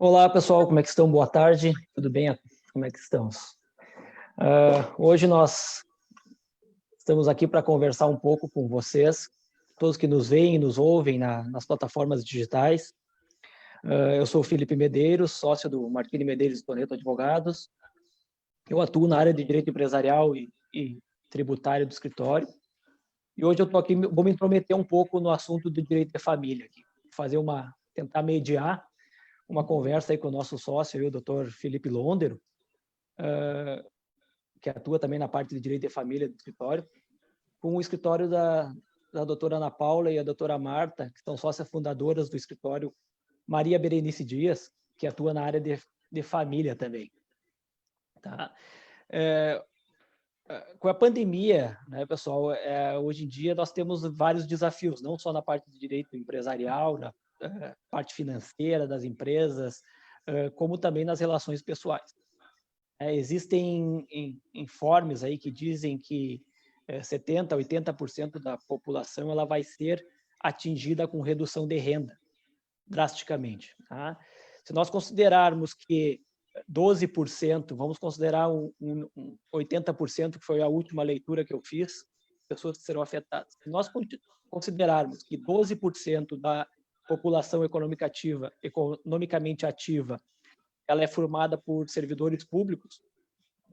Olá, pessoal, como é que estão? Boa tarde, tudo bem? Como é que estamos? Hoje nós estamos aqui para conversar um pouco com vocês, todos que nos veem e nos ouvem nas plataformas digitais. Eu sou o Felipe Medeiros, sócio do Martini Medeiros e Toneto Advogados. Eu atuo na área de direito empresarial e tributário do escritório. E hoje eu estou aqui, vou me intrometer um pouco no assunto do direito de família, aqui, tentar mediar uma conversa aí com o nosso sócio, aí, o Dr. Felipe Londero, que atua também na parte de direito de família do escritório, com o escritório da doutora Ana Paula e a doutora Marta, que são sócias fundadoras do escritório Maria Berenice Dias, que atua na área de família também. Tá? Com a pandemia, né, pessoal, hoje em dia nós temos vários desafios, não só na parte de direito empresarial, na parte financeira das empresas, como também nas relações pessoais. Existem informes aí que dizem que 70% a 80% da população ela vai ser atingida com redução de renda, drasticamente. Tá? Se nós considerarmos que 12%, vamos considerar 80%, que foi a última leitura que eu fiz, pessoas que serão afetadas. Se nós considerarmos que 12% da população economicamente ativa, ela é formada por servidores públicos,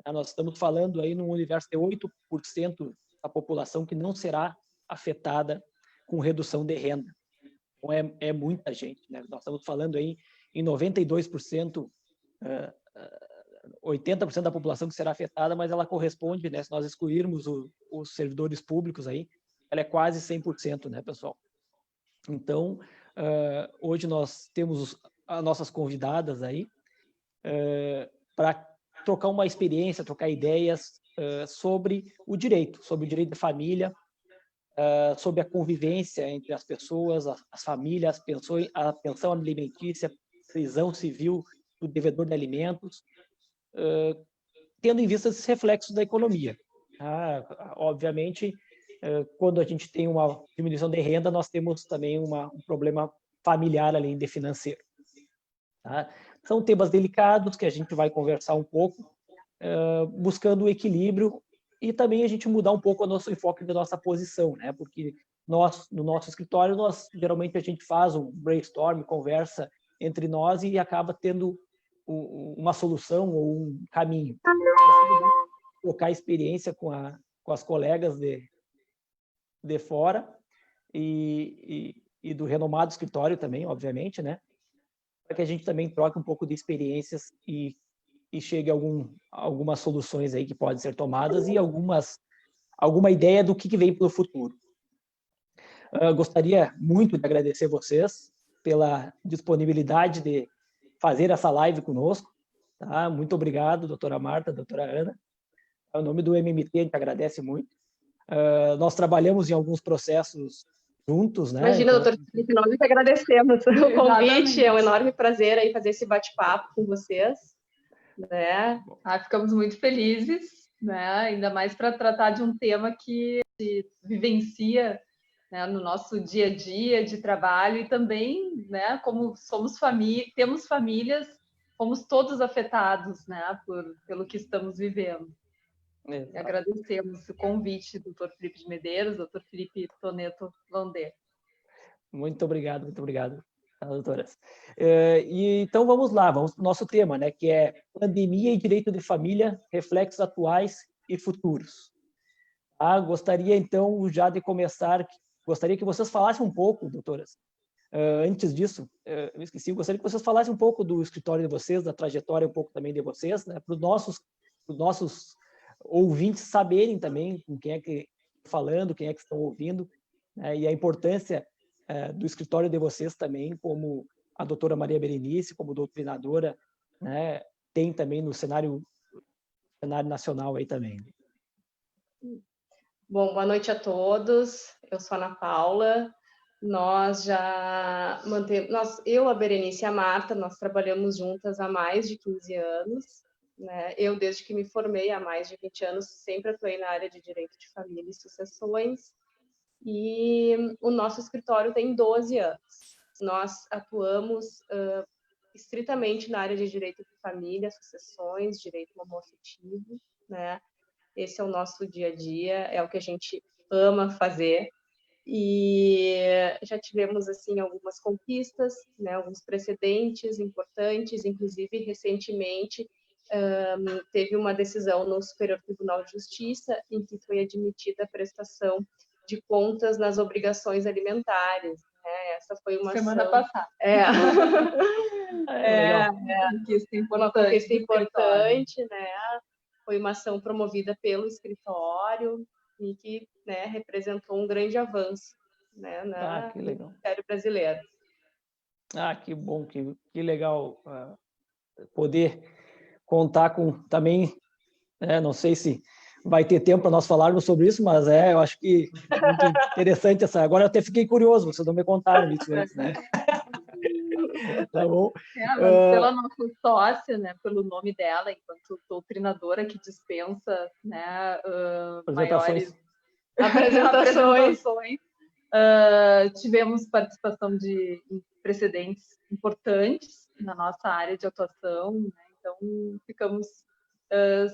nós estamos falando aí num universo de 8% da população que não será afetada com redução de renda. Então, é muita gente, né? Nós estamos falando aí em 92%, 80% da população que será afetada, mas ela corresponde, né? Se nós excluirmos os servidores públicos aí, ela é quase 100%, né, pessoal? Então, hoje nós temos as nossas convidadas aí para trocar uma experiência, trocar ideias sobre o direito de família, sobre a convivência entre as pessoas, as famílias, a pensão alimentícia, prisão civil do devedor de alimentos, tendo em vista esses reflexos da economia. Obviamente, quando a gente tem uma diminuição de renda, nós temos também um problema familiar, além de financeiro. Tá? São temas delicados que a gente vai conversar um pouco, buscando o equilíbrio e também a gente mudar um pouco o nosso enfoque da nossa posição, né? Porque nós, no nosso escritório, geralmente a gente faz um brainstorm, conversa entre nós e acaba tendo uma solução ou um caminho. Trocar experiência com as colegas de fora e do renomado escritório também, obviamente, né? Para que a gente também troque um pouco de experiências e chegue a algumas soluções aí que podem ser tomadas e alguma ideia do que vem para o futuro. Gostaria muito de agradecer vocês pela disponibilidade de fazer essa live conosco. Tá? Muito obrigado, doutora Marta, doutora Ana. Em nome do MMT, a gente agradece muito. Nós trabalhamos em alguns processos juntos, né? Imagina, doutor Felipe, nós que agradecemos o convite, é um enorme prazer aí fazer esse bate-papo com vocês. Né? Ficamos muito felizes, né? Ainda mais para tratar de um tema que se vivencia, né, no nosso dia a dia de trabalho e também, né, como somos temos famílias, fomos todos afetados, né, pelo que estamos vivendo. E agradecemos o convite do Dr. Felipe de Medeiros, Dr. Felipe Toneto Londero. Muito obrigado, doutoras. Então vamos lá, vamos para o nosso tema, né, que é pandemia e direito de família, reflexos atuais e futuros. Gostaria então já de começar, gostaria que vocês falassem um pouco, doutoras. Antes disso, eu esqueci, gostaria que vocês falassem um pouco do escritório de vocês, da trajetória um pouco também de vocês, né, para os nossos ouvintes saberem também com quem é que falando, quem é que estão ouvindo, né, e a importância do escritório de vocês também, como a doutora Maria Berenice, como doutrinadora, né, tem também no cenário nacional aí também. Bom, boa noite a todos. Eu sou a Ana Paula. Nós já mantemos, eu, a Berenice e a Marta, nós trabalhamos juntas há mais de 15 anos. Né? Eu, desde que me formei há mais de 20 anos, sempre atuei na área de direito de família e sucessões. E o nosso escritório tem 12 anos. Nós atuamos estritamente na área de direito de família, sucessões, direito homoafetivo, né? Esse é o nosso dia a dia, é o que a gente ama fazer. E já tivemos assim algumas conquistas, né, alguns precedentes importantes, inclusive recentemente teve uma decisão no Superior Tribunal de Justiça em que foi admitida a prestação de contas nas obrigações alimentares. Né? Essa foi uma Semana ação... passada. Uma conquista importante, né? Foi uma ação promovida pelo escritório e que, né, representou um grande avanço, né, Que legal. no Ministério brasileiro. Que bom, que legal poder contar com também, não sei se vai ter tempo para nós falarmos sobre isso, mas eu acho que é muito interessante essa. Agora eu até fiquei curioso, vocês não me contaram isso antes, né? Tá bom. Mas pela nossa sócia, né, pelo nome dela, enquanto doutrinadora que dispensa, né, maiores apresentações, tivemos participação de precedentes importantes na nossa área de atuação, né? Então ficamos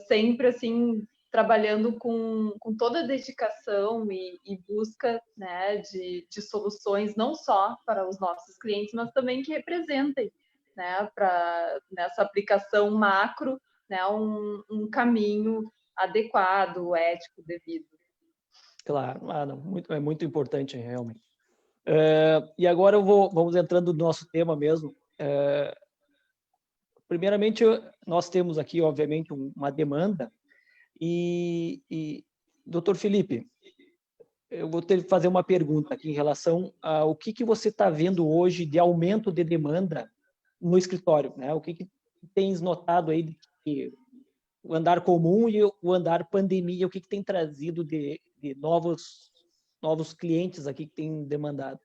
sempre assim trabalhando com toda a dedicação e busca, né, de soluções não só para os nossos clientes, mas também que representem, né, para nessa aplicação macro, né, um caminho adequado, ético, devido. Claro, não, é muito importante realmente. E agora vamos entrando no nosso tema mesmo. Primeiramente, nós temos aqui, obviamente, uma demanda. E doutor Felipe, eu vou ter que fazer uma pergunta aqui em relação ao que você está vendo hoje de aumento de demanda no escritório, né? O que tens notado aí de o andar comum e o andar pandemia, o que tem trazido de novos clientes aqui que têm demandado?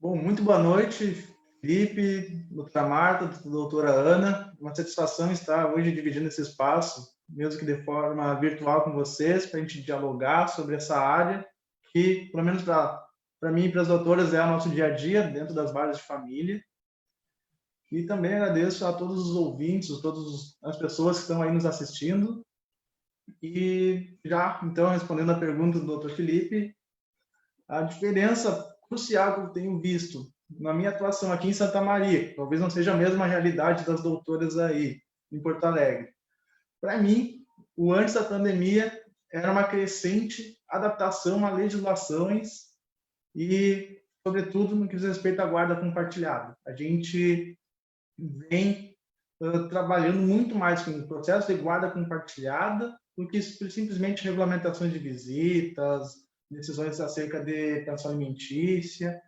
Bom, muito boa noite, Felipe, doutora Marta, doutora Ana. Uma satisfação estar hoje dividindo esse espaço, mesmo que de forma virtual com vocês, para a gente dialogar sobre essa área que, pelo menos para mim e para as doutoras, é o nosso dia a dia dentro das varas de família. E também agradeço a todos os ouvintes, todas as pessoas que estão aí nos assistindo. E já, então, respondendo a pergunta do doutor Felipe, a diferença crucial que eu tenho visto na minha atuação aqui em Santa Maria, talvez não seja a mesma realidade das doutoras aí em Porto Alegre. Para mim, o antes da pandemia era uma crescente adaptação a legislações e, sobretudo, no que diz respeito à guarda compartilhada. A gente vem trabalhando muito mais com o processo de guarda compartilhada do que simplesmente regulamentações de visitas, decisões acerca de pensão alimentícia,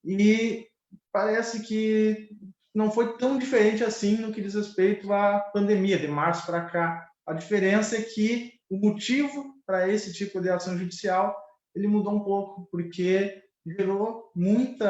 e parece que não foi tão diferente assim no que diz respeito à pandemia, de março para cá. A diferença é que o motivo para esse tipo de ação judicial ele mudou um pouco, porque gerou muito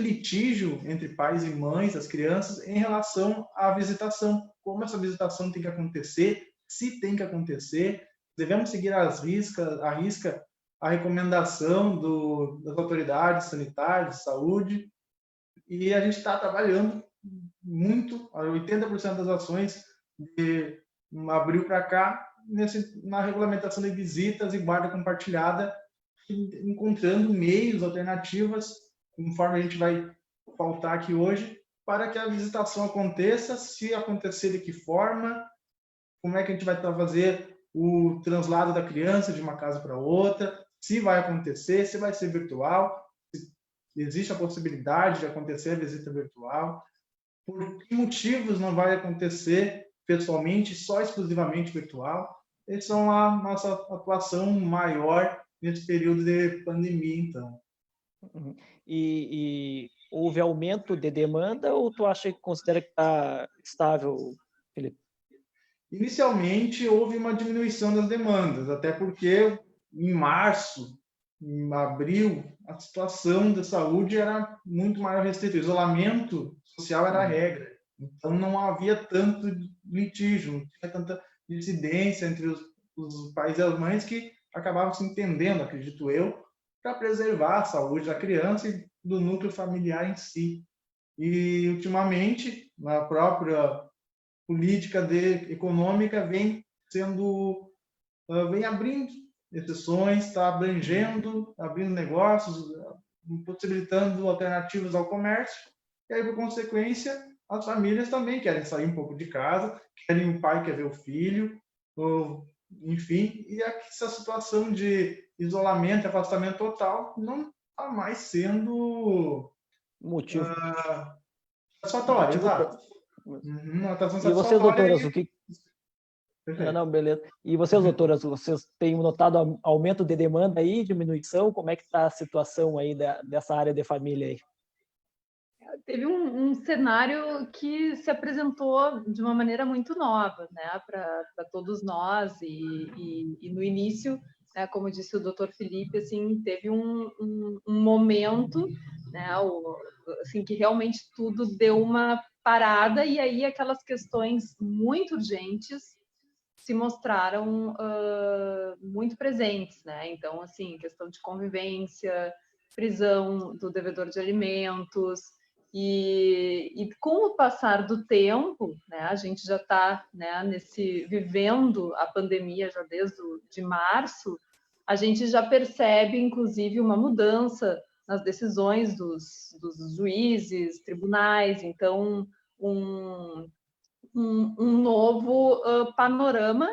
litígio entre pais e mães, as crianças, em relação à visitação. Como essa visitação tem que acontecer, se tem que acontecer, devemos seguir à risca a recomendação das autoridades sanitárias, de saúde, e a gente está trabalhando muito, 80% das ações de abril para cá, na regulamentação de visitas e guarda compartilhada, encontrando meios, alternativas, conforme a gente vai pautar aqui hoje, para que a visitação aconteça, se acontecer de que forma, como é que a gente vai fazer o translado da criança de uma casa para outra, se vai acontecer, se vai ser virtual, se existe a possibilidade de acontecer a visita virtual, por que motivos não vai acontecer pessoalmente, só exclusivamente virtual. Essa é a nossa atuação maior nesse período de pandemia, então. E houve aumento de demanda ou tu considera que está estável, Felipe? Inicialmente, houve uma diminuição das demandas, até porque em março, em abril, a situação da saúde era muito mais restrita. O isolamento social era a regra. Então, não havia tanto litígio, não tinha tanta dissidência entre os pais e as mães que acabavam se entendendo, acredito eu, para preservar a saúde da criança e do núcleo familiar em si. E, ultimamente, a própria política econômica vem abrindo exceções, está abrindo negócios, possibilitando alternativas ao comércio, e aí, por consequência, as famílias também querem sair um pouco de casa, o pai quer ver o filho, enfim, e essa situação de isolamento, afastamento total, não está mais sendo Motivo. satisfatório, Motivo exato. pra- Tá sendo E vocês, satisfatória doutoras, e... o que... Perfeito. Não, beleza. E vocês, doutoras, vocês têm notado aumento de demanda aí, diminuição? Como é que está a situação aí dessa área de família aí? Teve um cenário que se apresentou de uma maneira muito nova, né, para todos nós, e no início, né, como disse o Dr. Felipe, assim, teve um momento, né, assim, que realmente tudo deu uma parada, e aí aquelas questões muito urgentes se mostraram muito presentes, né? Então, assim, questão de convivência, prisão do devedor de alimentos, e com o passar do tempo, né, a gente já está, né, vivendo a pandemia já desde de março, a gente já percebe, inclusive, uma mudança nas decisões dos juízes, tribunais, então um novo panorama,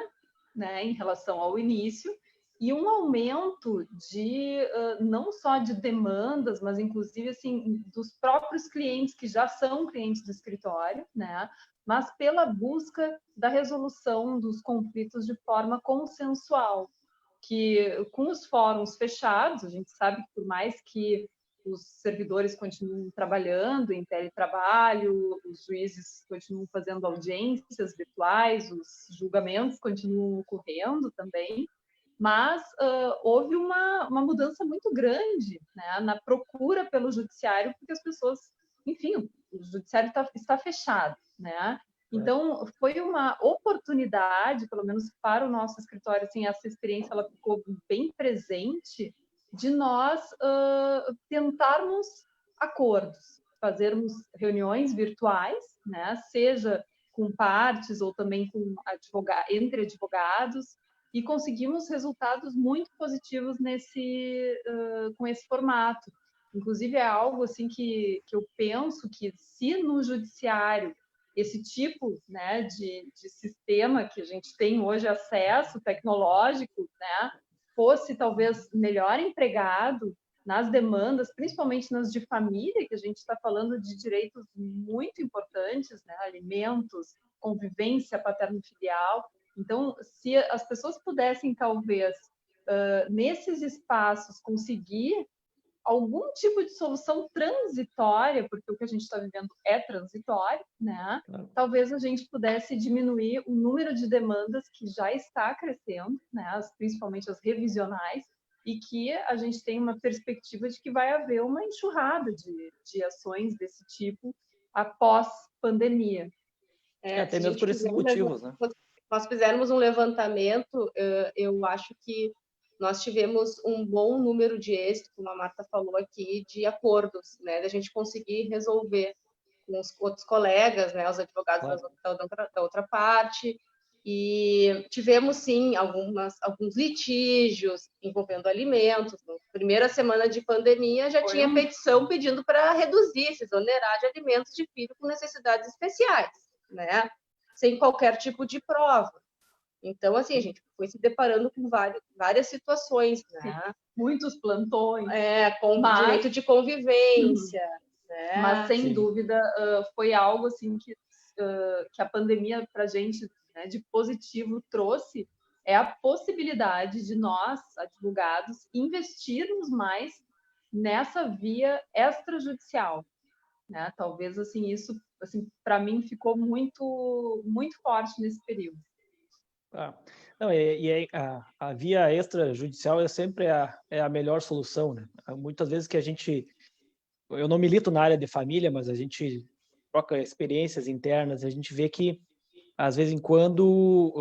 né, em relação ao início, e um aumento de não só de demandas, mas inclusive assim dos próprios clientes que já são clientes do escritório, né, mas pela busca da resolução dos conflitos de forma consensual, que com os fóruns fechados, a gente sabe que por mais que os servidores continuam trabalhando em teletrabalho, os juízes continuam fazendo audiências virtuais, os julgamentos continuam ocorrendo também, mas houve uma mudança muito grande, né, na procura pelo judiciário, porque as pessoas, enfim, o judiciário está fechado, né? Então, foi uma oportunidade, pelo menos para o nosso escritório, assim, essa experiência ela ficou bem presente, de nós tentarmos acordos, fazermos reuniões virtuais, né, seja com partes ou também com entre advogados, e conseguimos resultados muito positivos com esse formato. Inclusive, é algo assim que eu penso que, se no judiciário esse tipo, né, de sistema que a gente tem hoje acesso tecnológico, né, fosse talvez melhor empregado nas demandas, principalmente nas de família, que a gente está falando de direitos muito importantes, né, alimentos, convivência paterno-filial. Então, se as pessoas pudessem, talvez, nesses espaços, conseguir algum tipo de solução transitória, porque o que a gente está vivendo é transitório, né? Claro. Talvez a gente pudesse diminuir o número de demandas que já está crescendo, né? Principalmente as revisionais, e que a gente tem uma perspectiva de que vai haver uma enxurrada de ações desse tipo após pandemia. Até mesmo por esses motivos, né? Nós fizermos um levantamento, eu acho que nós tivemos um bom número de êxito, como a Marta falou aqui, de acordos, né, da gente conseguir resolver com os outros colegas, né, os advogados da outra parte, e tivemos, sim, alguns litígios envolvendo alimentos. Na primeira semana de pandemia, já tinha petição pedindo para reduzir, se exonerar de alimentos de filho com necessidades especiais, né, sem qualquer tipo de prova. Então, assim, a gente foi se deparando com várias situações, né? Muitos plantões. Com direito de convivência. Né? Mas, sem dúvida, foi algo assim que a pandemia, para a gente, né, de positivo, trouxe a possibilidade de nós, advogados, investirmos mais nessa via extrajudicial. Né? Talvez, assim, isso, assim, para mim, ficou muito, muito forte nesse período. Não, a via extrajudicial é sempre a melhor solução, né? Muitas vezes que eu não milito na área de família, mas a gente troca experiências internas, a gente vê que, às vezes em quando,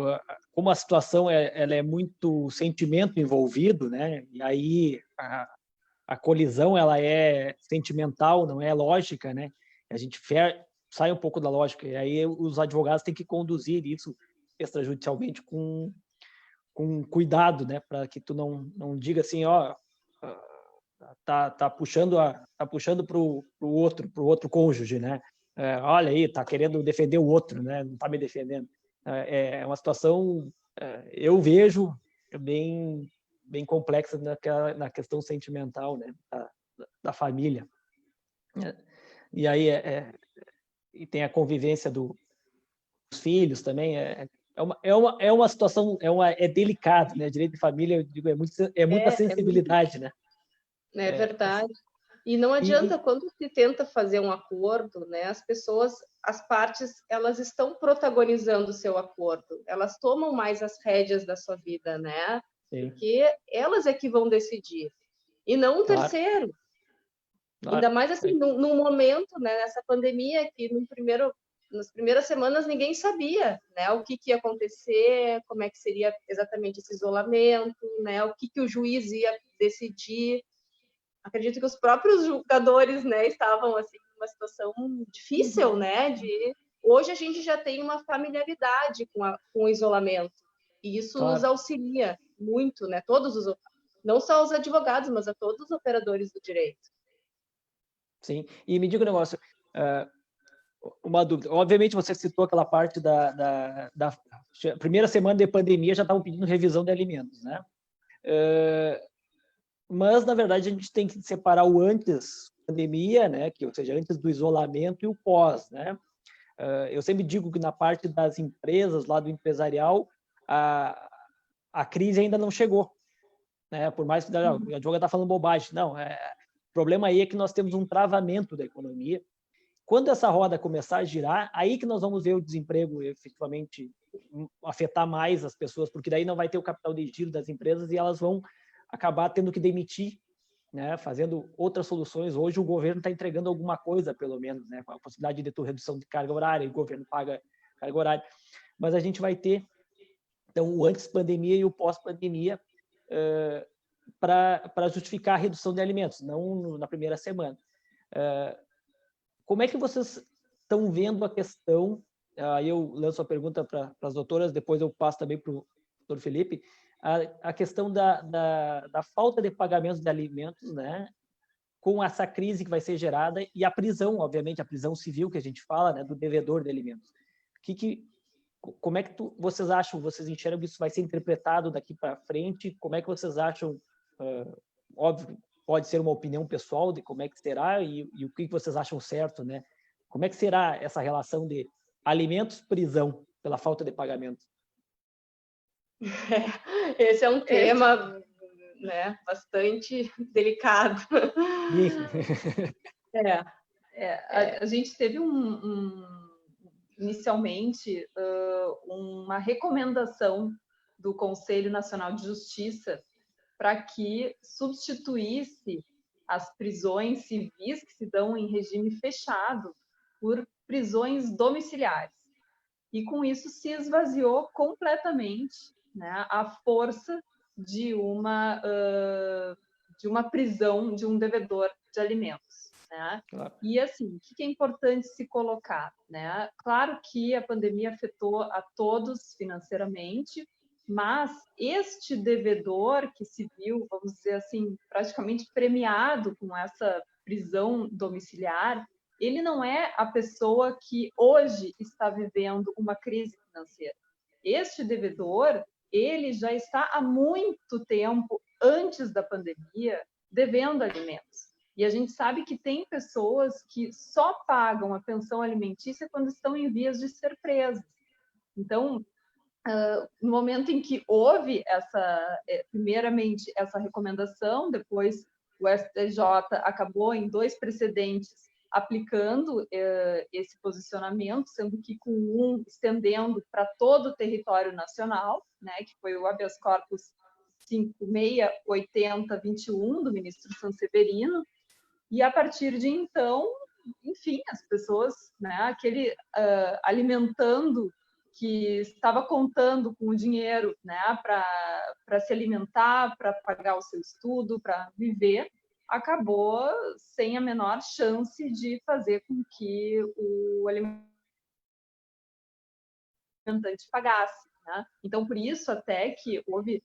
como a situação ela é muito sentimento envolvido, né? E aí a colisão ela é sentimental, não é lógica, né? A gente sai um pouco da lógica, e aí os advogados têm que conduzir isso extrajudicialmente com cuidado, né, para que tu não diga assim, ó, tá puxando para o outro cônjuge, né? Olha aí, tá querendo defender o outro, né? Não tá me defendendo. É uma situação, eu vejo bem complexa na questão sentimental, né, da família. E aí e tem a convivência dos filhos também. É uma situação, é delicado, né? Direito de família, eu digo, é muita sensibilidade, né? É verdade. E não adianta, quando se tenta fazer um acordo, né, as partes, elas estão protagonizando o seu acordo, elas tomam mais as rédeas da sua vida, né? Sim. Porque elas é que vão decidir, e não um terceiro. Claro. Ainda mais assim, num momento, né, nessa pandemia, que nas primeiras semanas ninguém sabia, né, o que ia acontecer, como é que seria exatamente esse isolamento, né, o que o juiz ia decidir. Acredito que os próprios julgadores, né, estavam assim numa situação difícil, né? Hoje a gente já tem uma familiaridade com o isolamento, e isso nos auxilia muito, né? Não só os advogados, mas a todos os operadores do direito. Sim. E me diga um negócio, uma dúvida. Obviamente você citou aquela parte da primeira semana de pandemia, já estavam pedindo revisão de alimentos, né? Mas, na verdade, a gente tem que separar o antes da pandemia, né? Ou seja, antes do isolamento, e o pós, né? Eu sempre digo que na parte das empresas, lá do empresarial, a crise ainda não chegou, né? Por mais que o advogado está falando bobagem. Não, o problema aí é que nós temos um travamento da economia. Quando essa roda começar a girar, aí que nós vamos ver o desemprego efetivamente afetar mais as pessoas, porque daí não vai ter o capital de giro das empresas e elas vão acabar tendo que demitir, né, fazendo outras soluções. Hoje o governo está entregando alguma coisa, pelo menos, né, com a possibilidade de ter redução de carga horária, o governo paga carga horária, mas a gente vai ter, então, o antes-pandemia e o pós-pandemia para justificar a redução de alimentos, não na primeira semana. Como é que vocês estão vendo a questão? Aí eu lanço a pergunta para as doutoras, depois eu passo também para o doutor Felipe, a questão da falta de pagamento de alimentos, né, com essa crise que vai ser gerada, e a prisão, obviamente, a prisão civil que a gente fala, né, do devedor de alimentos. Como é que vocês acham, vocês enxergam que isso vai ser interpretado daqui para frente? Como é que vocês acham, óbvio, pode ser uma opinião pessoal de como é que será e o que vocês acham certo, né? Como é que será essa relação de alimentos-prisão pela falta de pagamento? Esse é um tema, né, bastante delicado. A gente teve inicialmente uma recomendação do Conselho Nacional de Justiça para que substituísse as prisões civis que se dão em regime fechado por prisões domiciliares. E com isso se esvaziou completamente, né, a força de uma prisão de um devedor de alimentos. Né? Claro. E assim, o que é importante se colocar? Né? Claro que a pandemia afetou a todos financeiramente, mas este devedor que se viu, vamos dizer assim, praticamente premiado com essa prisão domiciliar, ele não é a pessoa que hoje está vivendo uma crise financeira. Este devedor, ele já está há muito tempo, antes da pandemia, devendo alimentos. E a gente sabe que tem pessoas que só pagam a pensão alimentícia quando estão em vias de ser presas. Então, no momento em que houve primeiramente essa recomendação, depois o STJ acabou em 2 precedentes aplicando esse posicionamento, sendo que com um estendendo para todo o território nacional, né, que foi o habeas corpus 5680-21 do ministro Sanseverino, e a partir de então, enfim, as pessoas, né, aquele alimentando que estava contando com o dinheiro, né, para se alimentar, para pagar o seu estudo, para viver, acabou sem a menor chance de fazer com que o alimentante pagasse. Né? Então, por isso até que houve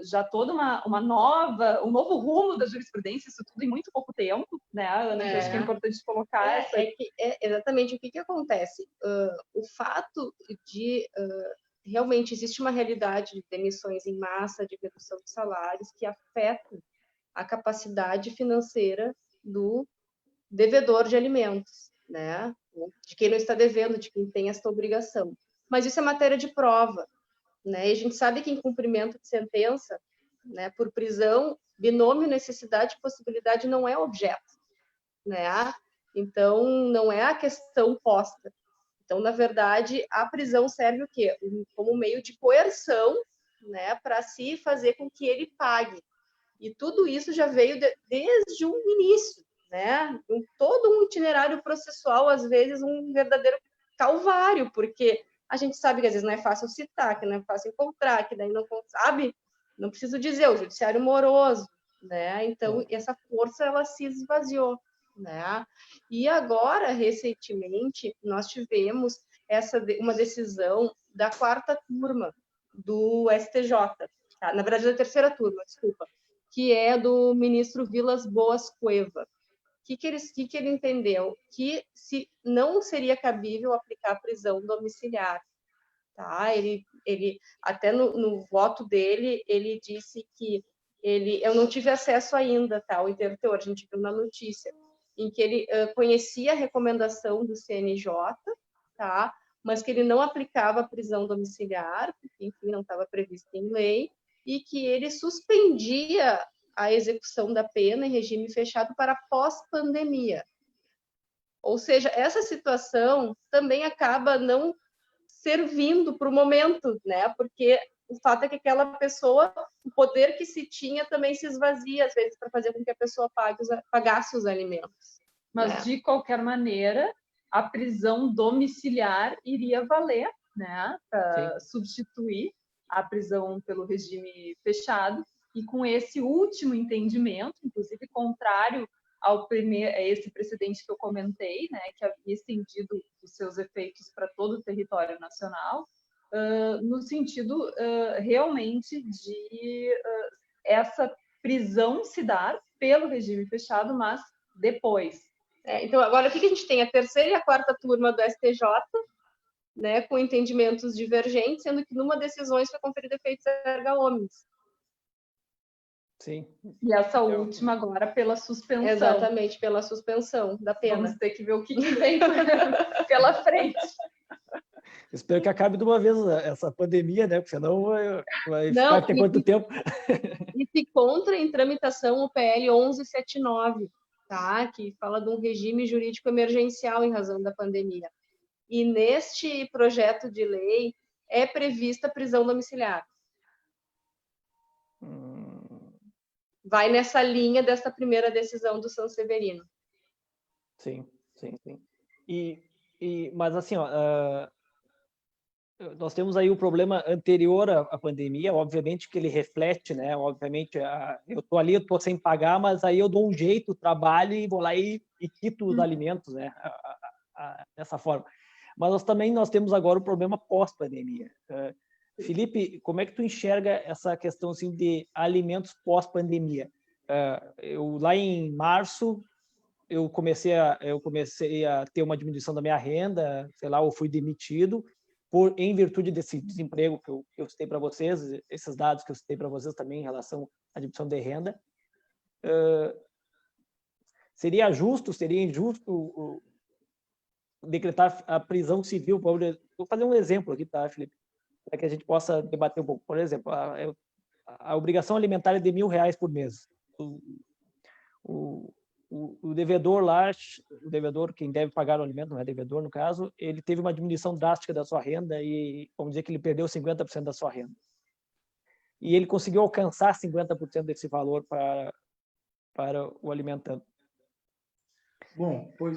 já toda um novo rumo da jurisprudência, isso tudo em muito pouco tempo, né, Ana? Que acho que é importante colocar. Exatamente o que acontece. O fato de realmente existe uma realidade de demissões em massa, de redução de salários, que afeta a capacidade financeira do devedor de alimentos, né? De quem não está devendo, de quem tem esta obrigação. Mas isso é matéria de prova, né? E a gente sabe que em cumprimento de sentença, né, por prisão, binômio, necessidade e possibilidade não é objeto, né? Então, não é a questão posta. Então, na verdade, a prisão serve o quê? Como meio de coerção, né, para se fazer com que ele pague. E tudo isso já veio desde o início, né? Todo um itinerário processual, às vezes um verdadeiro calvário, porque a gente sabe que às vezes não é fácil citar, que não é fácil encontrar, que daí não sabe, não preciso dizer, o judiciário moroso, né? Então, essa força, ela se esvaziou, né? E agora, recentemente, nós tivemos uma decisão da 4ª turma do STJ, tá? Na verdade, da 3ª turma, desculpa, que é do ministro Vilas Boas Cueva. O que ele entendeu? Que não seria cabível aplicar prisão domiciliar. Tá? Ele até no voto dele, ele disse que eu não tive acesso ainda, tá? O interteor, a gente viu na notícia, em que ele conhecia a recomendação do CNJ, tá? Mas que ele não aplicava a prisão domiciliar, porque, enfim, não estava previsto em lei, e que ele suspendia a execução da pena em regime fechado para pós-pandemia. Ou seja, essa situação também acaba não servindo para o momento, né? Porque o fato é que aquela pessoa, o poder que se tinha também se esvazia, às vezes, para fazer com que a pessoa pagasse os alimentos. Mas, né? De qualquer maneira, a prisão domiciliar iria valer, né? Para substituir a prisão pelo regime fechado. E com esse último entendimento, inclusive contrário a esse precedente que eu comentei, né, que havia estendido os seus efeitos para todo o território nacional, no sentido realmente de essa prisão se dar pelo regime fechado, mas depois. Então, agora, o que a gente tem? A 3ª e a 4ª turma do STJ, né, com entendimentos divergentes, sendo que numa decisões foi conferido efeitos erga omnes. Sim. E essa última agora pela suspensão. Exatamente, pela suspensão da pena. Vamos ter que ver o que vem pela frente. Espero que acabe de uma vez essa pandemia, né? Porque senão vai ficar até quanto tempo? E se encontra em tramitação o PL 1179, tá? Que fala de um regime jurídico emergencial em razão da pandemia. E neste projeto de lei é prevista a prisão domiciliar. Vai nessa linha dessa primeira decisão do Sanseverino. Sim. Mas assim, ó, nós temos aí o problema anterior à pandemia, obviamente que ele reflete, né? Obviamente, eu estou ali, eu estou sem pagar, mas aí eu dou um jeito, trabalho e vou lá e quito os alimentos, né? Dessa forma. Mas nós temos agora o problema pós-pandemia. Felipe, como é que tu enxerga essa questão assim, de alimentos pós-pandemia? Lá em março, eu comecei a ter uma diminuição da minha renda, sei lá, eu fui demitido, em virtude desse desemprego que eu citei para vocês, esses dados que eu citei para vocês também em relação à diminuição de renda. Seria injusto decretar a prisão civil? Vou fazer um exemplo aqui, tá, Felipe? Para que a gente possa debater um pouco. Por exemplo, a obrigação alimentar é de R$1.000 por mês. O devedor lá, quem deve pagar o alimento, não é devedor no caso, ele teve uma diminuição drástica da sua renda e vamos dizer que ele perdeu 50% da sua renda. E ele conseguiu alcançar 50% desse valor para o alimentando. Bom, pois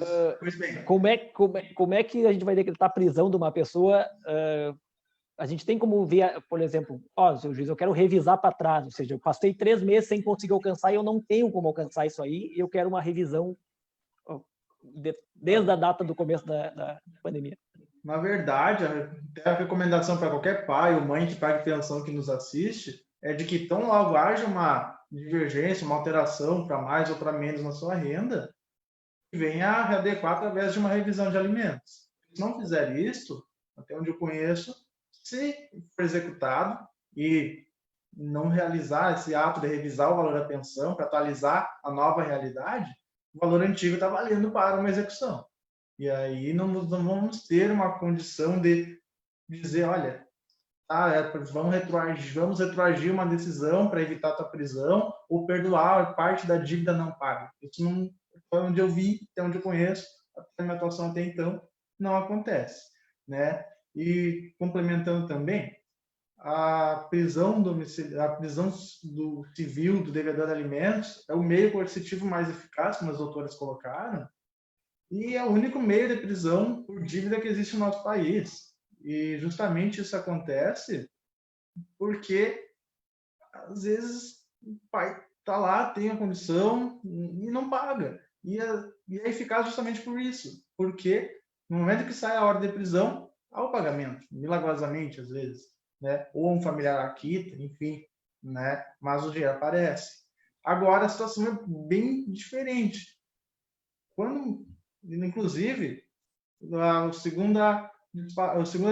bem. Como é que a gente vai decretar a prisão de uma pessoa a gente tem como ver, por exemplo, seu juiz, eu quero revisar para trás, ou seja, eu passei 3 meses sem conseguir alcançar e eu não tenho como alcançar isso aí, eu quero uma revisão desde a data do começo da pandemia. Na verdade, a recomendação para qualquer pai ou mãe que pague pensão que nos assiste é de que tão logo haja uma divergência, uma alteração para mais ou para menos na sua renda, venha a readequar através de uma revisão de alimentos. Se não fizer isso, até onde eu conheço, se for executado e não realizar esse ato de revisar o valor da pensão para atualizar a nova realidade, o valor antigo está valendo para uma execução. E aí não vamos ter uma condição de dizer, olha, vamos retroagir uma decisão para evitar a tua prisão ou perdoar parte da dívida não paga. Isso não, até onde eu vi, até onde eu conheço, a minha atuação até então, não acontece, né? E complementando também, a prisão do civil do devedor de alimentos é o meio coercitivo mais eficaz, como as doutoras colocaram, e é o único meio de prisão por dívida que existe no nosso país. E justamente isso acontece porque, às vezes, o pai está lá, tem a condição e não paga. E é eficaz justamente por isso, porque no momento que sai a ordem de prisão, há o pagamento, milagrosamente, às vezes, né? Ou um familiar aquita, enfim, né? Mas o dinheiro aparece. Agora, a situação é bem diferente. Inclusive, a segunda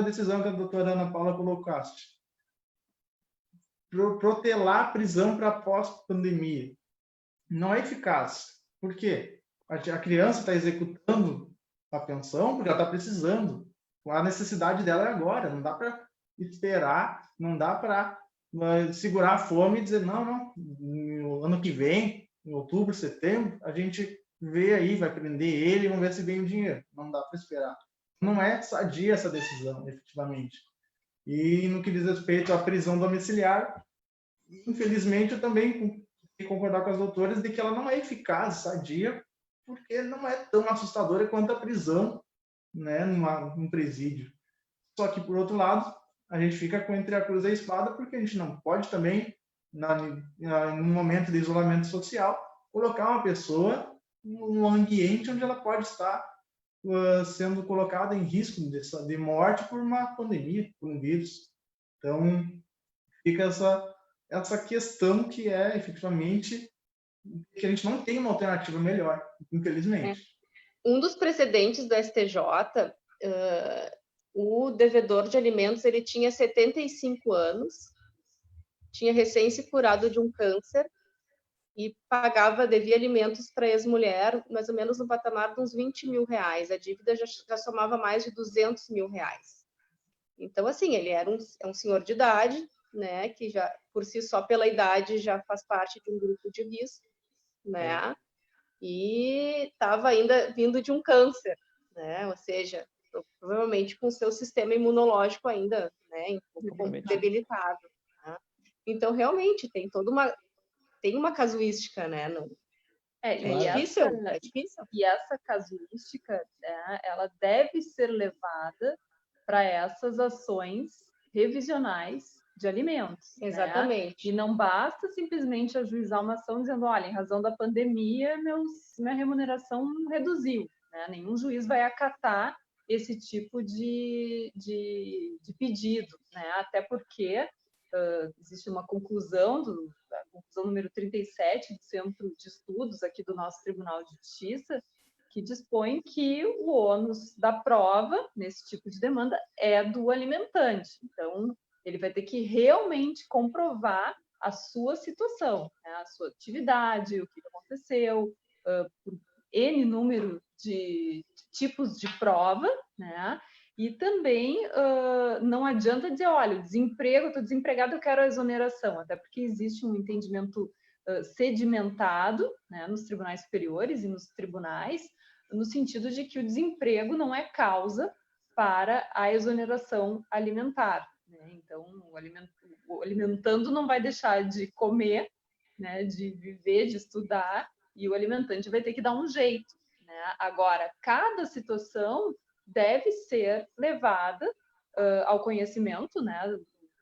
decisão que a doutora Ana Paula colocaste, protelar a prisão para pós-pandemia, não é eficaz. Por quê? A criança está executando a pensão porque ela está precisando. A necessidade dela é agora, não dá para esperar, não dá para segurar a fome e dizer, não, no ano que vem, em outubro, setembro, a gente vê aí, vai prender ele e vamos ver se vem o dinheiro. Não dá para esperar. Não é sadia essa decisão, efetivamente. E no que diz respeito à prisão domiciliar, infelizmente, eu também tenho que concordar com as doutoras de que ela não é eficaz, sadia, porque não é tão assustadora quanto a prisão, né, num presídio. Só que, por outro lado, a gente fica entre a cruz e a espada, porque a gente não pode também, no momento de isolamento social, colocar uma pessoa num ambiente onde ela pode estar sendo colocada em risco de morte por uma pandemia, por um vírus. Então, fica essa questão que é, efetivamente, que a gente não tem uma alternativa melhor, infelizmente. Um dos precedentes do STJ, o devedor de alimentos, ele tinha 75 anos, tinha recém se curado de um câncer e devia alimentos para a ex-mulher, mais ou menos no patamar de uns 20 mil reais. A dívida já somava mais de 200 mil reais. Então, assim, ele era um senhor de idade, né, que já, por si só, pela idade, já faz parte de um grupo de risco, né, e estava ainda vindo de um câncer, né, ou seja, provavelmente com o seu sistema imunológico ainda, né, um pouco debilitado. Né? Então, realmente, tem uma casuística, né? Difícil. E essa casuística, né, ela deve ser levada para essas ações revisionais de alimentos. Exatamente. Né? E não basta simplesmente ajuizar uma ação dizendo, olha, em razão da pandemia, minha remuneração reduziu. Né? Nenhum juiz vai acatar esse tipo de pedido, né? Até porque existe uma conclusão, a conclusão número 37 do Centro de Estudos aqui do nosso Tribunal de Justiça, que dispõe que o ônus da prova, nesse tipo de demanda, é do alimentante. Então, ele vai ter que realmente comprovar a sua situação, né? A sua atividade, o que aconteceu, por N número de tipos de prova, né? E também não adianta dizer, olha, desemprego, estou desempregado, eu quero a exoneração, até porque existe um entendimento sedimentado, né, nos tribunais superiores e nos tribunais, no sentido de que o desemprego não é causa para a exoneração alimentar. Né? Então, o alimentando não vai deixar de comer, né, de viver, de estudar, e o alimentante vai ter que dar um jeito. Né? Agora, cada situação deve ser levada ao conhecimento, né,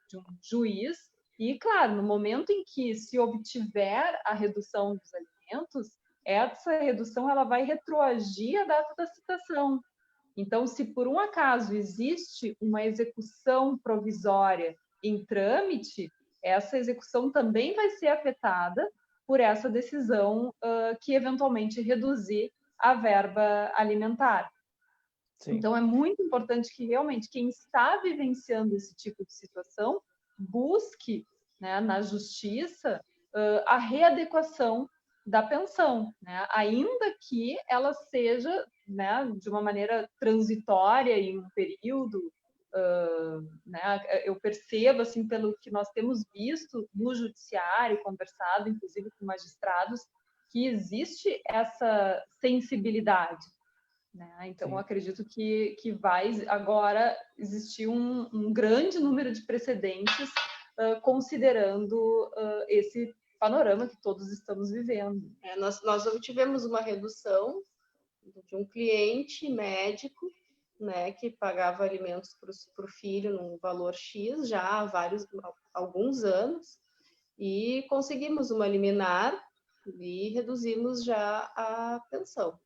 de um juiz. E, claro, no momento em que se obtiver a redução dos alimentos, essa redução ela vai retroagir a data da citação. Então, se por um acaso existe uma execução provisória em trâmite, essa execução também vai ser afetada por essa decisão que eventualmente reduzir a verba alimentar. Sim. Então, é muito importante que realmente quem está vivenciando esse tipo de situação busque, né, na justiça a readequação da pensão, né, ainda que ela seja, né, de uma maneira transitória em um período. Né, eu percebo, assim, pelo que nós temos visto no judiciário, conversado, inclusive com magistrados, que existe essa sensibilidade. Né? Então, eu acredito que vai agora existir um grande número de precedentes considerando esse panorama que todos estamos vivendo. Nós obtivemos uma redução de um cliente médico, né, que pagava alimentos para o filho num valor X já há alguns anos, e conseguimos uma liminar e reduzimos já a pensão.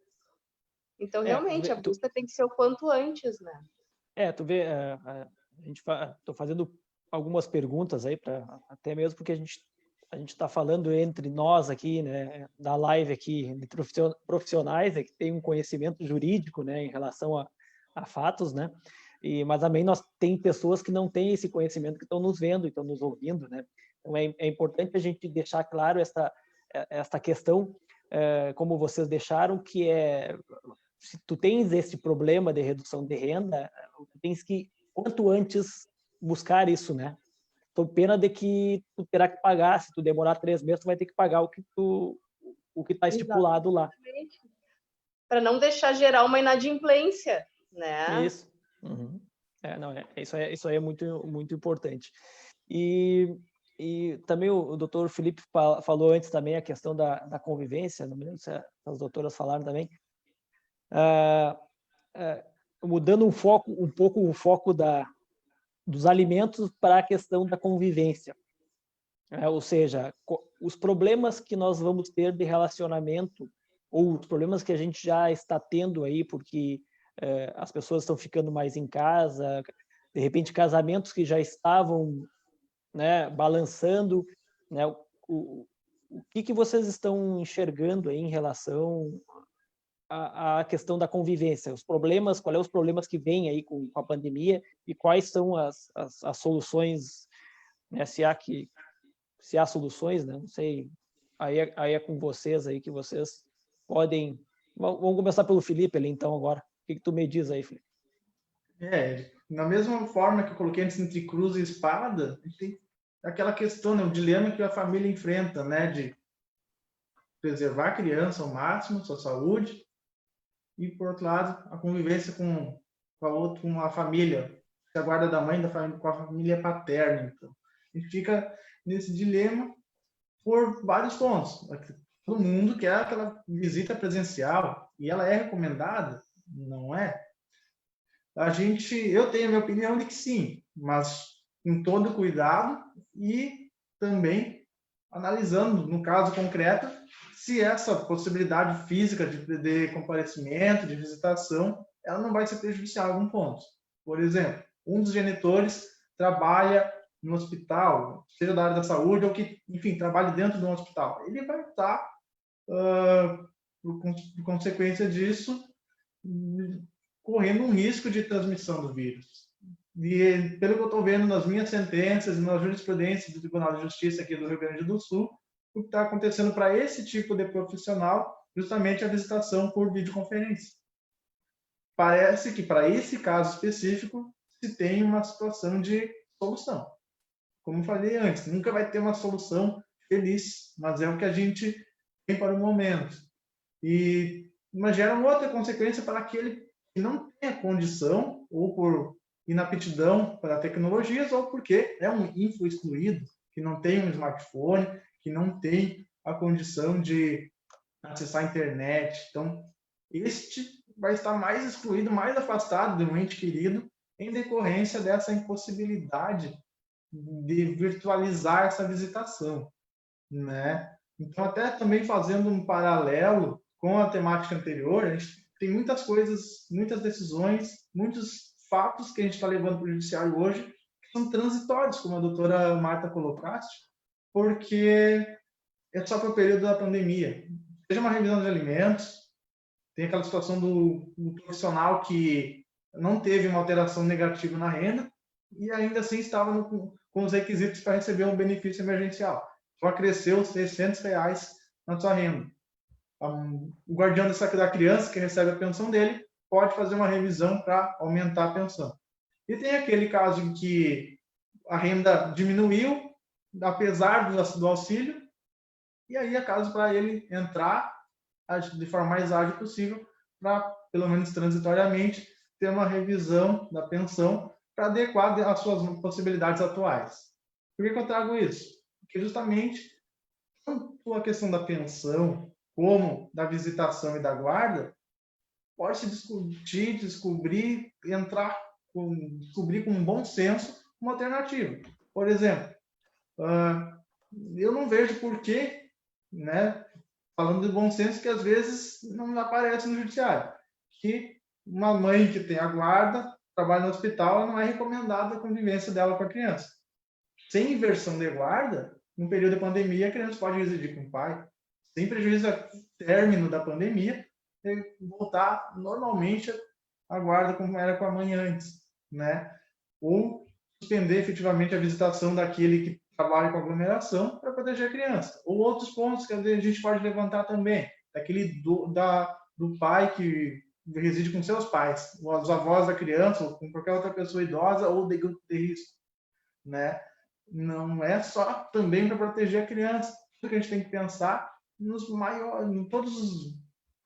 Então, realmente, a busca tem que ser o quanto antes, né? Tu vê, estou fazendo algumas perguntas aí, até mesmo porque a gente está falando entre nós aqui, né, da live aqui, de profissionais que têm um conhecimento jurídico, né, em relação a fatos, né, mas também tem pessoas que não têm esse conhecimento, que estão nos vendo e estão nos ouvindo, né. Então, é importante a gente deixar claro essa questão, como vocês deixaram, que se tu tens esse problema de redução de renda, tu tens que, quanto antes, buscar isso, né? Então, pena de que tu terá que pagar, se tu demorar 3 meses, tu vai ter que pagar o que está estipulado lá. Para não deixar gerar uma inadimplência, né? Isso. Uhum. Isso aí é muito, muito importante. E também o doutor Felipe falou antes também a questão da convivência, não me lembro se as doutoras falaram também, mudando um pouco o foco dos alimentos para a questão da convivência. Ou seja, os problemas que nós vamos ter de relacionamento, ou os problemas que a gente já está tendo aí, porque as pessoas estão ficando mais em casa, de repente casamentos que já estavam, né, balançando, né, o que vocês estão enxergando aí em relação a questão da convivência, os problemas, quais são os problemas que vêm aí com a pandemia e quais são as soluções, né, se há soluções, né, não sei, aí é com vocês aí que vocês podem. Vamos começar pelo Felipe ali então agora. O que tu me diz aí, Felipe? Na mesma forma que eu coloquei antes entre cruz e espada, a gente tem aquela questão, né, o dilema que a família enfrenta, né, de preservar a criança ao máximo, sua saúde, e, por outro lado, a convivência com a família, a guarda da mãe, com a família paterna. Então, a gente fica nesse dilema por vários pontos. Todo mundo quer aquela visita presencial, e ela é recomendada? Não é? Eu tenho a minha opinião de que sim, mas com todo cuidado e também analisando, no caso concreto, se essa possibilidade física de comparecimento, de visitação, ela não vai ser prejudicial em algum ponto. Por exemplo, um dos genitores trabalha no hospital, seja da área da saúde ou que, enfim, trabalhe dentro de um hospital. Ele vai estar, por consequência disso, correndo um risco de transmissão do vírus. E, pelo que eu estou vendo nas minhas sentenças e na jurisprudência do Tribunal de Justiça aqui do Rio Grande do Sul, o que está acontecendo para esse tipo de profissional, justamente a visitação por videoconferência. Parece que, para esse caso específico, se tem uma situação de solução. Como eu falei antes, nunca vai ter uma solução feliz, mas é o que a gente tem para o momento. Mas gera uma outra consequência para aquele que não tem a condição, ou por inaptidão para tecnologias, ou porque é um info-excluído, que não tem um smartphone, que não tem a condição de acessar a internet. Então, este vai estar mais excluído, mais afastado de um ente querido, em decorrência dessa impossibilidade de virtualizar essa visitação, né? Então, até também fazendo um paralelo com a temática anterior, a gente tem muitas coisas, muitas decisões, muitos fatos que a gente está levando para o judiciário hoje que são transitórios, como a doutora Marta colocaste, porque é só para o período da pandemia. Seja uma revisão de alimentos, tem aquela situação do profissional que não teve uma alteração negativa na renda e ainda assim estava com os requisitos para receber um benefício emergencial. Só cresceu R$600 na sua renda. O guardião da criança que recebe a pensão dele pode fazer uma revisão para aumentar a pensão. E tem aquele caso em que a renda diminuiu, apesar do auxílio, e aí é caso para ele entrar de forma mais ágil possível, para, pelo menos transitoriamente, ter uma revisão da pensão para adequar às suas possibilidades atuais. Por que eu trago isso? Porque justamente tanto a questão da pensão como da visitação e da guarda pode se discutir, descobrir com bom senso uma alternativa. Por exemplo, eu não vejo por que, né, falando de bom senso, que às vezes não aparece no judiciário, que uma mãe que tem a guarda, trabalha no hospital, não é recomendada a convivência dela com a criança. Sem inversão de guarda, no período da pandemia, a criança pode residir com o pai, sem prejuízo ao término da pandemia, e voltar normalmente a guarda como era com a mãe antes, né? Ou suspender efetivamente a visitação daquele que trabalha com aglomeração para proteger a criança. Ou outros pontos que a gente pode levantar também, daquele do pai que reside com seus pais, ou os avós da criança, ou com qualquer outra pessoa idosa ou de grupo de risco, né? Não é só também para proteger a criança. Tudo que a gente tem que pensar em todos os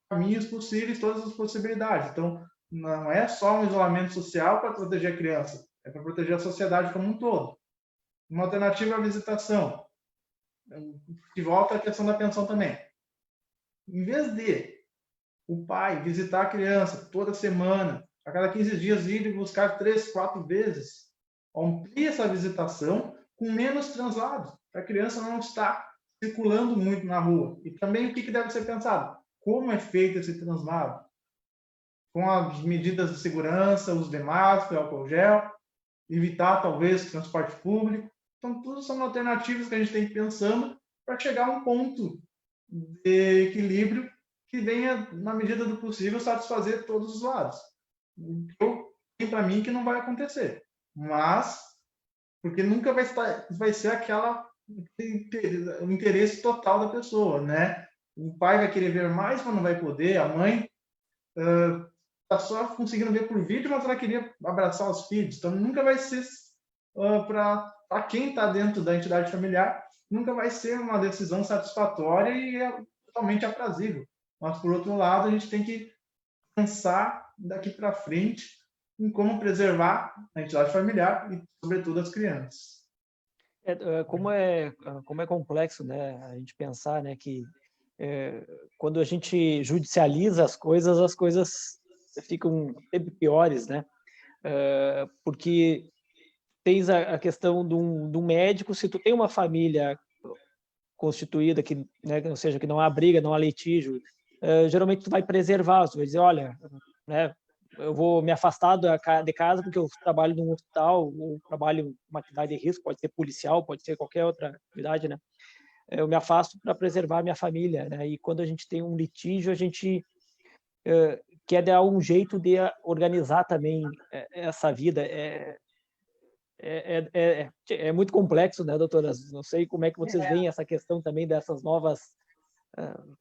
caminhos possíveis, todas as possibilidades. Então, não é só um isolamento social para proteger a criança, é para proteger a sociedade como um todo. Uma alternativa à visitação, que volta à questão da pensão também. Em vez de o pai visitar a criança toda semana, a cada 15 dias ir e buscar 3, 4 vezes, amplie essa visitação com menos translados, para a criança não estar circulando muito na rua. E também o que deve ser pensado? Como é feito esse translado? Com as medidas de segurança, uso de máscara, álcool gel, evitar talvez transporte público. Então, tudo são alternativas que a gente tem que ir pensando para chegar a um ponto de equilíbrio que venha, na medida do possível, satisfazer todos os lados. Eu tenho para mim que não vai acontecer, mas porque nunca vai ser o interesse total da pessoa, né? O pai vai querer ver mais, mas não vai poder. A mãe está só conseguindo ver por vídeo, mas ela queria abraçar os filhos. Então, nunca vai ser para quem está dentro da entidade familiar, nunca vai ser uma decisão satisfatória e totalmente aprazível. Mas, por outro lado, a gente tem que pensar daqui para frente em como preservar a entidade familiar e, sobretudo, as crianças. Como é complexo, né, a gente pensar, né, que quando a gente judicializa as coisas ficam sempre piores, né? Porque tens a questão de um médico, se tu tem uma família constituída que, né, ou seja, que não há briga, não há litígio, geralmente tu vai preservar, tu vai dizer, olha, né, eu vou me afastar de casa porque eu trabalho num hospital ou trabalho em uma atividade de risco, pode ser policial, pode ser qualquer outra atividade, né? Eu me afasto para preservar a minha família, né? E quando a gente tem um litígio, a gente quer dar um jeito de organizar também essa vida. É muito complexo, né, doutoras? Não sei como é que vocês veem essa questão também dessas novas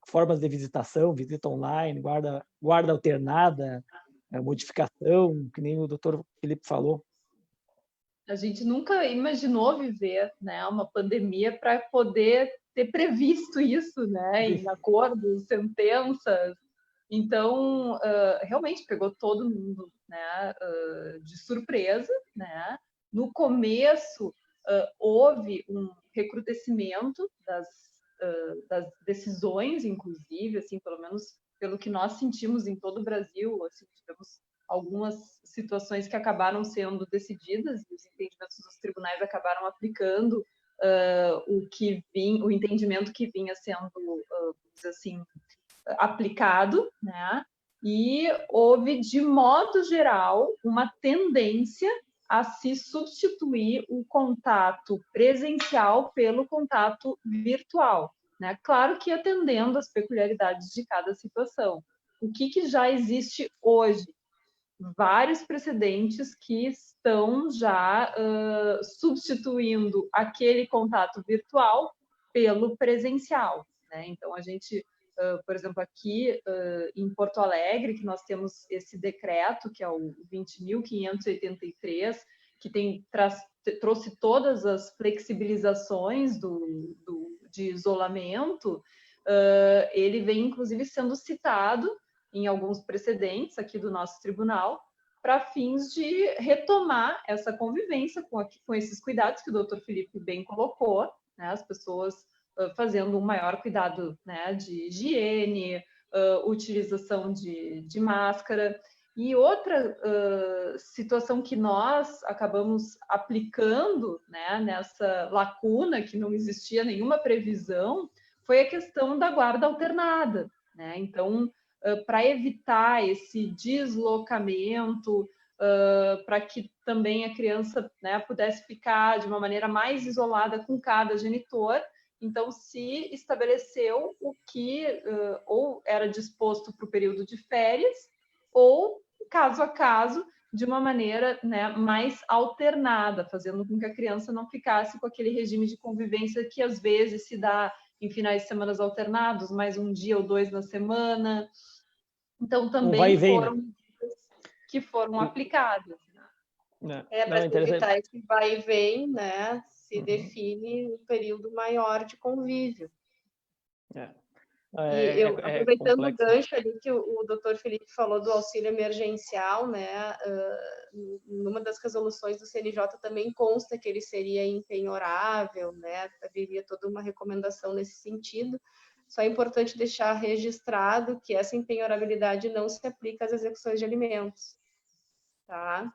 formas de visitação, visita online, guarda alternada, modificação, que nem o doutor Felipe falou. A gente nunca imaginou viver, né, uma pandemia para poder ter previsto isso, né, em acordos, sentenças. Então, realmente pegou todo mundo, né, de surpresa, né? No começo, houve um recrudescimento das decisões, inclusive, assim, pelo menos pelo que nós sentimos em todo o Brasil, assim, tivemos algumas situações que acabaram sendo decididas, os entendimentos dos tribunais acabaram aplicando o entendimento que vinha sendo, assim, aplicado, né? E houve, de modo geral, uma tendência a se substituir o contato presencial pelo contato virtual, né? Claro que atendendo às peculiaridades de cada situação. O que já existe hoje? Vários precedentes que estão já substituindo aquele contato virtual pelo presencial, né? Então, a gente, por exemplo, aqui em Porto Alegre, que nós temos esse decreto, que é o 20.583, que trouxe todas as flexibilizações de isolamento, ele vem, inclusive, sendo citado em alguns precedentes aqui do nosso tribunal, para fins de retomar essa convivência com esses cuidados que o doutor Felipe bem colocou, né? As pessoas fazendo um maior cuidado, né, de higiene, utilização de máscara. E outra situação que nós acabamos aplicando, né, nessa lacuna, que não existia nenhuma previsão, foi a questão da guarda alternada, né? Então, para evitar esse deslocamento, para que também a criança, né, pudesse ficar de uma maneira mais isolada com cada genitor. Então, se estabeleceu o que ou era disposto para o período de férias, ou caso a caso, de uma maneira, né, mais alternada, fazendo com que a criança não ficasse com aquele regime de convivência que às vezes se dá em finais de semana alternados, mais um dia ou dois na semana. Então, também foram medidas que foram aplicadas. Para evitar esse vai e vem, né, se define um período maior de convívio. Aproveitando o gancho ali que o doutor Felipe falou do auxílio emergencial, né, numa das resoluções do CNJ também consta que ele seria impenhorável, né, haveria toda uma recomendação nesse sentido. Só é importante deixar registrado que essa impenhorabilidade não se aplica às execuções de alimentos, tá?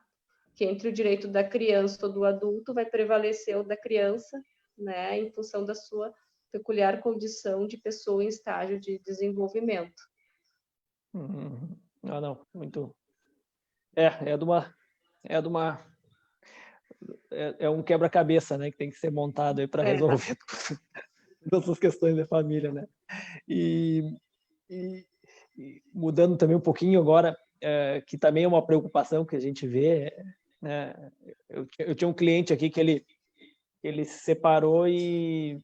Que entre o direito da criança ou do adulto vai prevalecer o da criança, né, em função da sua peculiar condição de pessoa em estágio de desenvolvimento. Não, muito. É um quebra-cabeça, né, que tem que ser montado aí para resolver todas as questões da família, né? E mudando também um pouquinho agora, que também é uma preocupação que a gente vê, né? Eu tinha um cliente aqui que ele se separou e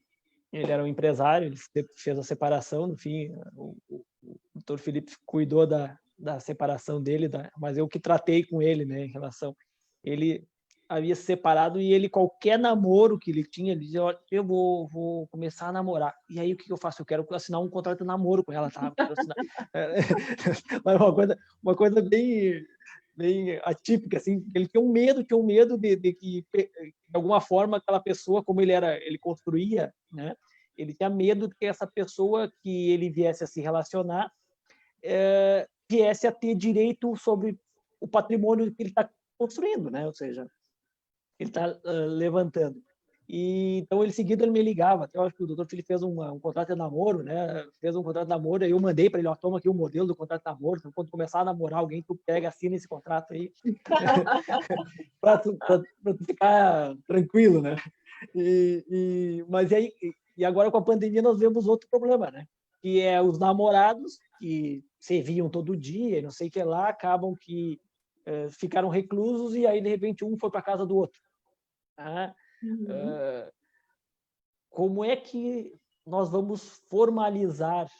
ele era um empresário, ele fez a separação, no fim, o doutor Felipe cuidou da separação dele, mas eu que tratei com ele, né, em relação... Ele havia se separado e ele, qualquer namoro que ele tinha, ele dizia, olha, eu vou começar a namorar. E aí, o que eu faço? Eu quero assinar um contrato de namoro com ela, tá? Mas uma coisa bem atípica, assim, ele tinha um medo de que, de alguma forma, aquela pessoa, como ele construía, né? Ele tinha medo de que essa pessoa que ele viesse a se relacionar viesse a ter direito sobre o patrimônio que ele está construindo, né? Ou seja, ele está levantando. E então, ele me ligava. Até eu acho que o doutor Felipe fez um contrato de namoro, né? Fez um contrato de namoro, aí eu mandei para ele, ó, toma aqui o modelo do contrato de namoro. Então, quando começar a namorar alguém, tu pega, assina esse contrato aí, para tu ficar tranquilo, né? Mas aí, e agora com a pandemia nós vemos outro problema, né? Que é os namorados que se viam todo dia, e não sei o que lá, acabam que ficaram reclusos e aí, de repente, um foi para a casa do outro. Tá? Como é que nós vamos formalizar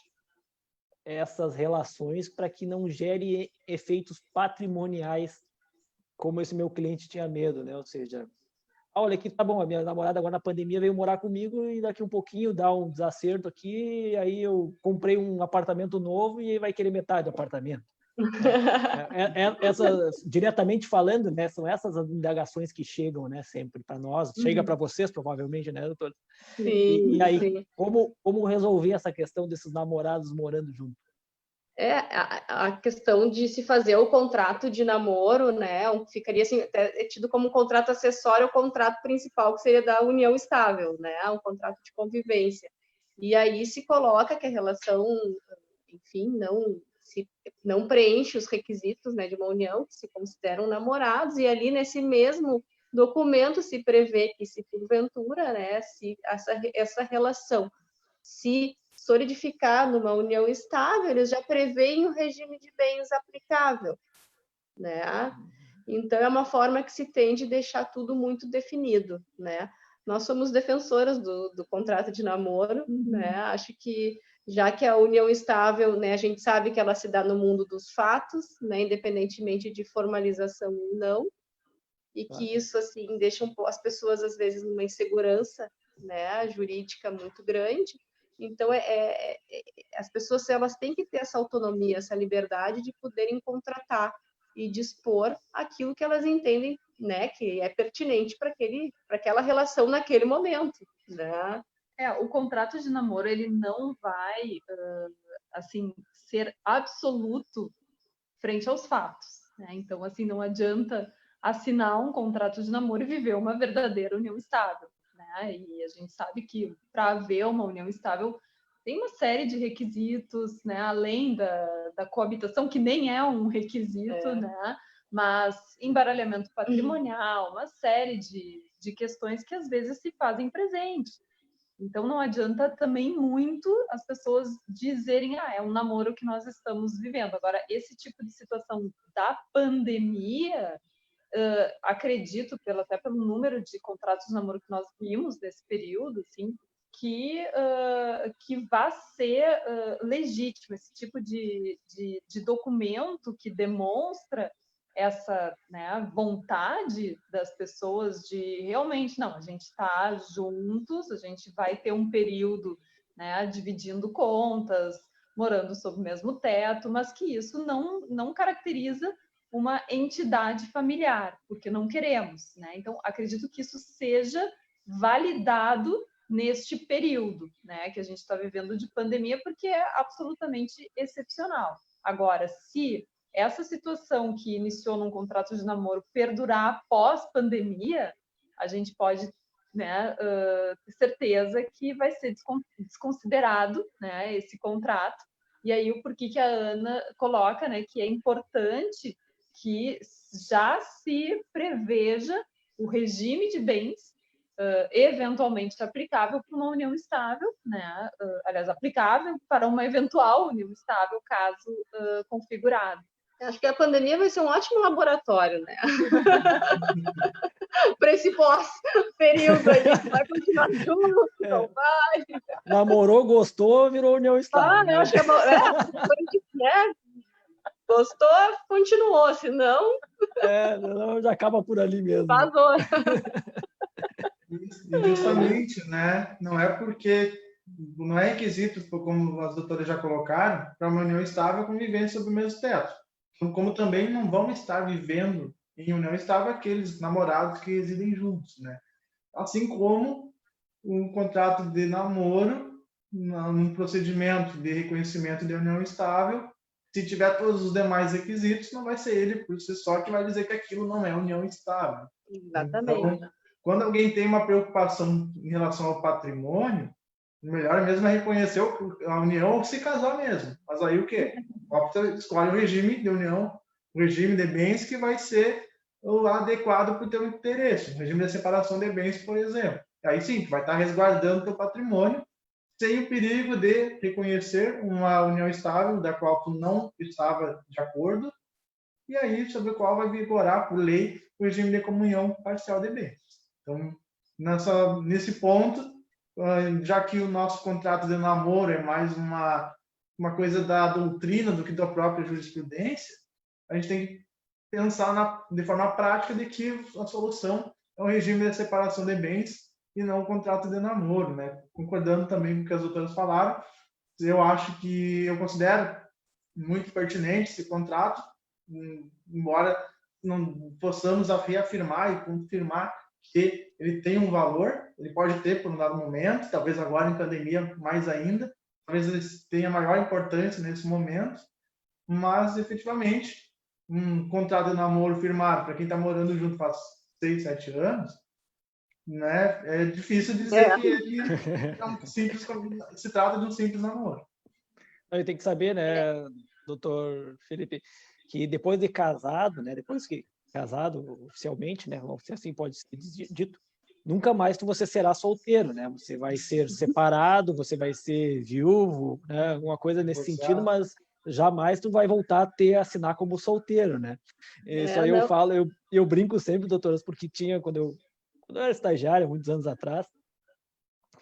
essas relações para que não gere efeitos patrimoniais, como esse meu cliente tinha medo, né? Ou seja, olha aqui, tá bom, a minha namorada agora na pandemia veio morar comigo e daqui um pouquinho dá um desacerto aqui, aí eu comprei um apartamento novo e vai querer metade do apartamento. Diretamente falando, né, são essas as indagações que chegam, né, sempre para nós, chega para vocês provavelmente, né, doutor? Sim, e aí, sim. como resolver essa questão desses namorados morando juntos? A questão de se fazer o contrato de namoro, né, ficaria assim, é tido como um contrato acessório ao contrato principal, que seria da união estável, né, um contrato de convivência. E aí se coloca que a relação, enfim, não preenche os requisitos, né, de uma união, que se consideram namorados, e ali nesse mesmo documento se prevê que, se porventura, né, se essa relação se solidificar numa união estável, eles já prevêem o regime de bens aplicável, né? Então, é uma forma que se tem de deixar tudo muito definido, né? Nós somos defensoras do contrato de namoro, né? Acho que, já que a união estável, né, a gente sabe que ela se dá no mundo dos fatos, né, independentemente de formalização ou não, e que isso, assim, deixa as pessoas, às vezes, numa insegurança, né, jurídica muito grande. Então, as pessoas, elas têm que ter essa autonomia, essa liberdade de poderem contratar e dispor aquilo que elas entendem, né, que é pertinente para aquela relação naquele momento, né? O contrato de namoro, ele não vai, assim, ser absoluto frente aos fatos, né? Então, assim, não adianta assinar um contrato de namoro e viver uma verdadeira união estável, né? E a gente sabe que, para haver uma união estável, tem uma série de requisitos, né? Além da coabitação, que nem é um requisito, né? Mas embaralhamento patrimonial, uma série de questões que às vezes se fazem presente. Então, não adianta também muito as pessoas dizerem, é um namoro que nós estamos vivendo. Agora, esse tipo de situação da pandemia, acredito, até pelo número de contratos de namoro que nós vimos nesse período, assim, que vai ser legítimo esse tipo de documento que demonstra essa, né, vontade das pessoas de realmente, não, a gente está juntos, a gente vai ter um período, né, dividindo contas, morando sob o mesmo teto, mas que isso não caracteriza uma entidade familiar, porque não queremos, né? Então, acredito que isso seja validado neste período, né, que a gente está vivendo de pandemia, porque é absolutamente excepcional. Agora, se essa situação que iniciou num contrato de namoro perdurar após pandemia, a gente pode, né, ter certeza que vai ser desconsiderado, né, esse contrato. E aí o porquê que a Ana coloca, né, que é importante que já se preveja o regime de bens eventualmente aplicável para uma união estável, né? Aliás, aplicável para uma eventual união estável, caso configurado. Acho que a pandemia vai ser um ótimo laboratório, né? Para esse pós-período aí, vai continuar junto, não vai? Namorou, gostou, virou união estável. Eu acho que né? Gostou, continuou, senão... Não, já acaba por ali mesmo. Vazou. E justamente, né, não é requisito, como as doutoras já colocaram, para uma união estável convivendo sob o mesmo teto. Como também não vão estar vivendo em união estável aqueles namorados que residem juntos, né? Assim como um contrato de namoro, num procedimento de reconhecimento de união estável, se tiver todos os demais requisitos, não vai ser ele por si só que vai dizer que aquilo não é união estável. Exatamente. Então, quando alguém tem uma preocupação em relação ao patrimônio, o melhor mesmo é reconhecer a união ou se casar mesmo. Mas aí o quê? Escolhe o regime de união, o regime de bens que vai ser o adequado para o teu interesse. O regime de separação de bens, por exemplo. Aí sim, tu vai estar resguardando o teu patrimônio sem o perigo de reconhecer uma união estável da qual tu não estava de acordo e aí sobre o qual vai vigorar, por lei, o regime de comunhão parcial de bens. Então, nesse ponto, já que o nosso contrato de namoro é mais uma coisa da doutrina do que da própria jurisprudência, a gente tem que pensar de forma prática de que a solução é o regime de separação de bens e não o contrato de namoro, né? Concordando também com o que as doutoras falaram, eu considero muito pertinente esse contrato, embora não possamos reafirmar e confirmar que ele tem um valor, ele pode ter por um dado momento, talvez agora em pandemia mais ainda, talvez ele tenha maior importância nesse momento, mas efetivamente um contrato de namoro firmado para quem está morando junto faz 6, 7 anos, né? É difícil dizer que ele é um simples, se trata de um simples namoro. Ele tem que saber, né, doutor Felipe, que depois de casado, né, depois que casado oficialmente, né, se assim pode ser dito, nunca mais você será solteiro, né? Você vai ser separado, você vai ser viúvo, né? Uma coisa nesse sentido, mas jamais tu vai voltar a assinar como solteiro, né? Isso aí eu falo, eu brinco sempre, doutoras, porque tinha, quando eu era estagiário, muitos anos atrás,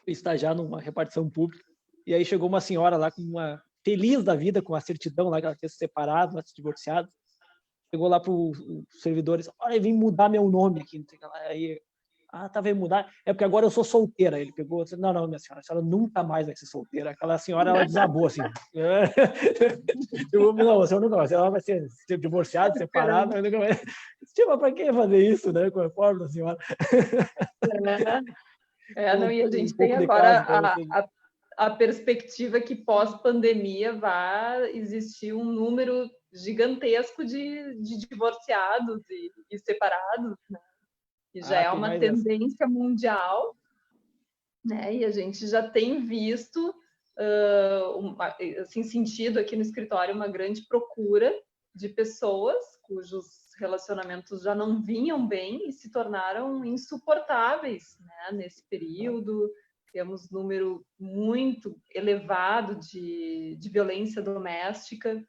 fui estagiar numa repartição pública, e aí chegou uma senhora lá com uma feliz da vida, com a certidão lá que ela tinha se separado, ela se divorciado, chegou lá para os servidores, olha, eu vim mudar meu nome aqui, aí, tá, veio mudar, é porque agora eu sou solteira. Ele pegou, disse, não, minha senhora, a senhora nunca mais vai ser solteira. Aquela senhora, ela desabou, assim. Não, você nunca vai, ela vai ser divorciada, separada, nunca vai. Tipo, para que fazer isso, né, com a forma da senhora? Não, e a gente tem agora a perspectiva que pós-pandemia vai existir um número gigantesco de divorciados e separados, né? Que já é uma tendência mundial, né? E a gente já tem visto, assim, sentido aqui no escritório uma grande procura de pessoas cujos relacionamentos já não vinham bem e se tornaram insuportáveis, né? Nesse período. Temos número muito elevado de violência doméstica.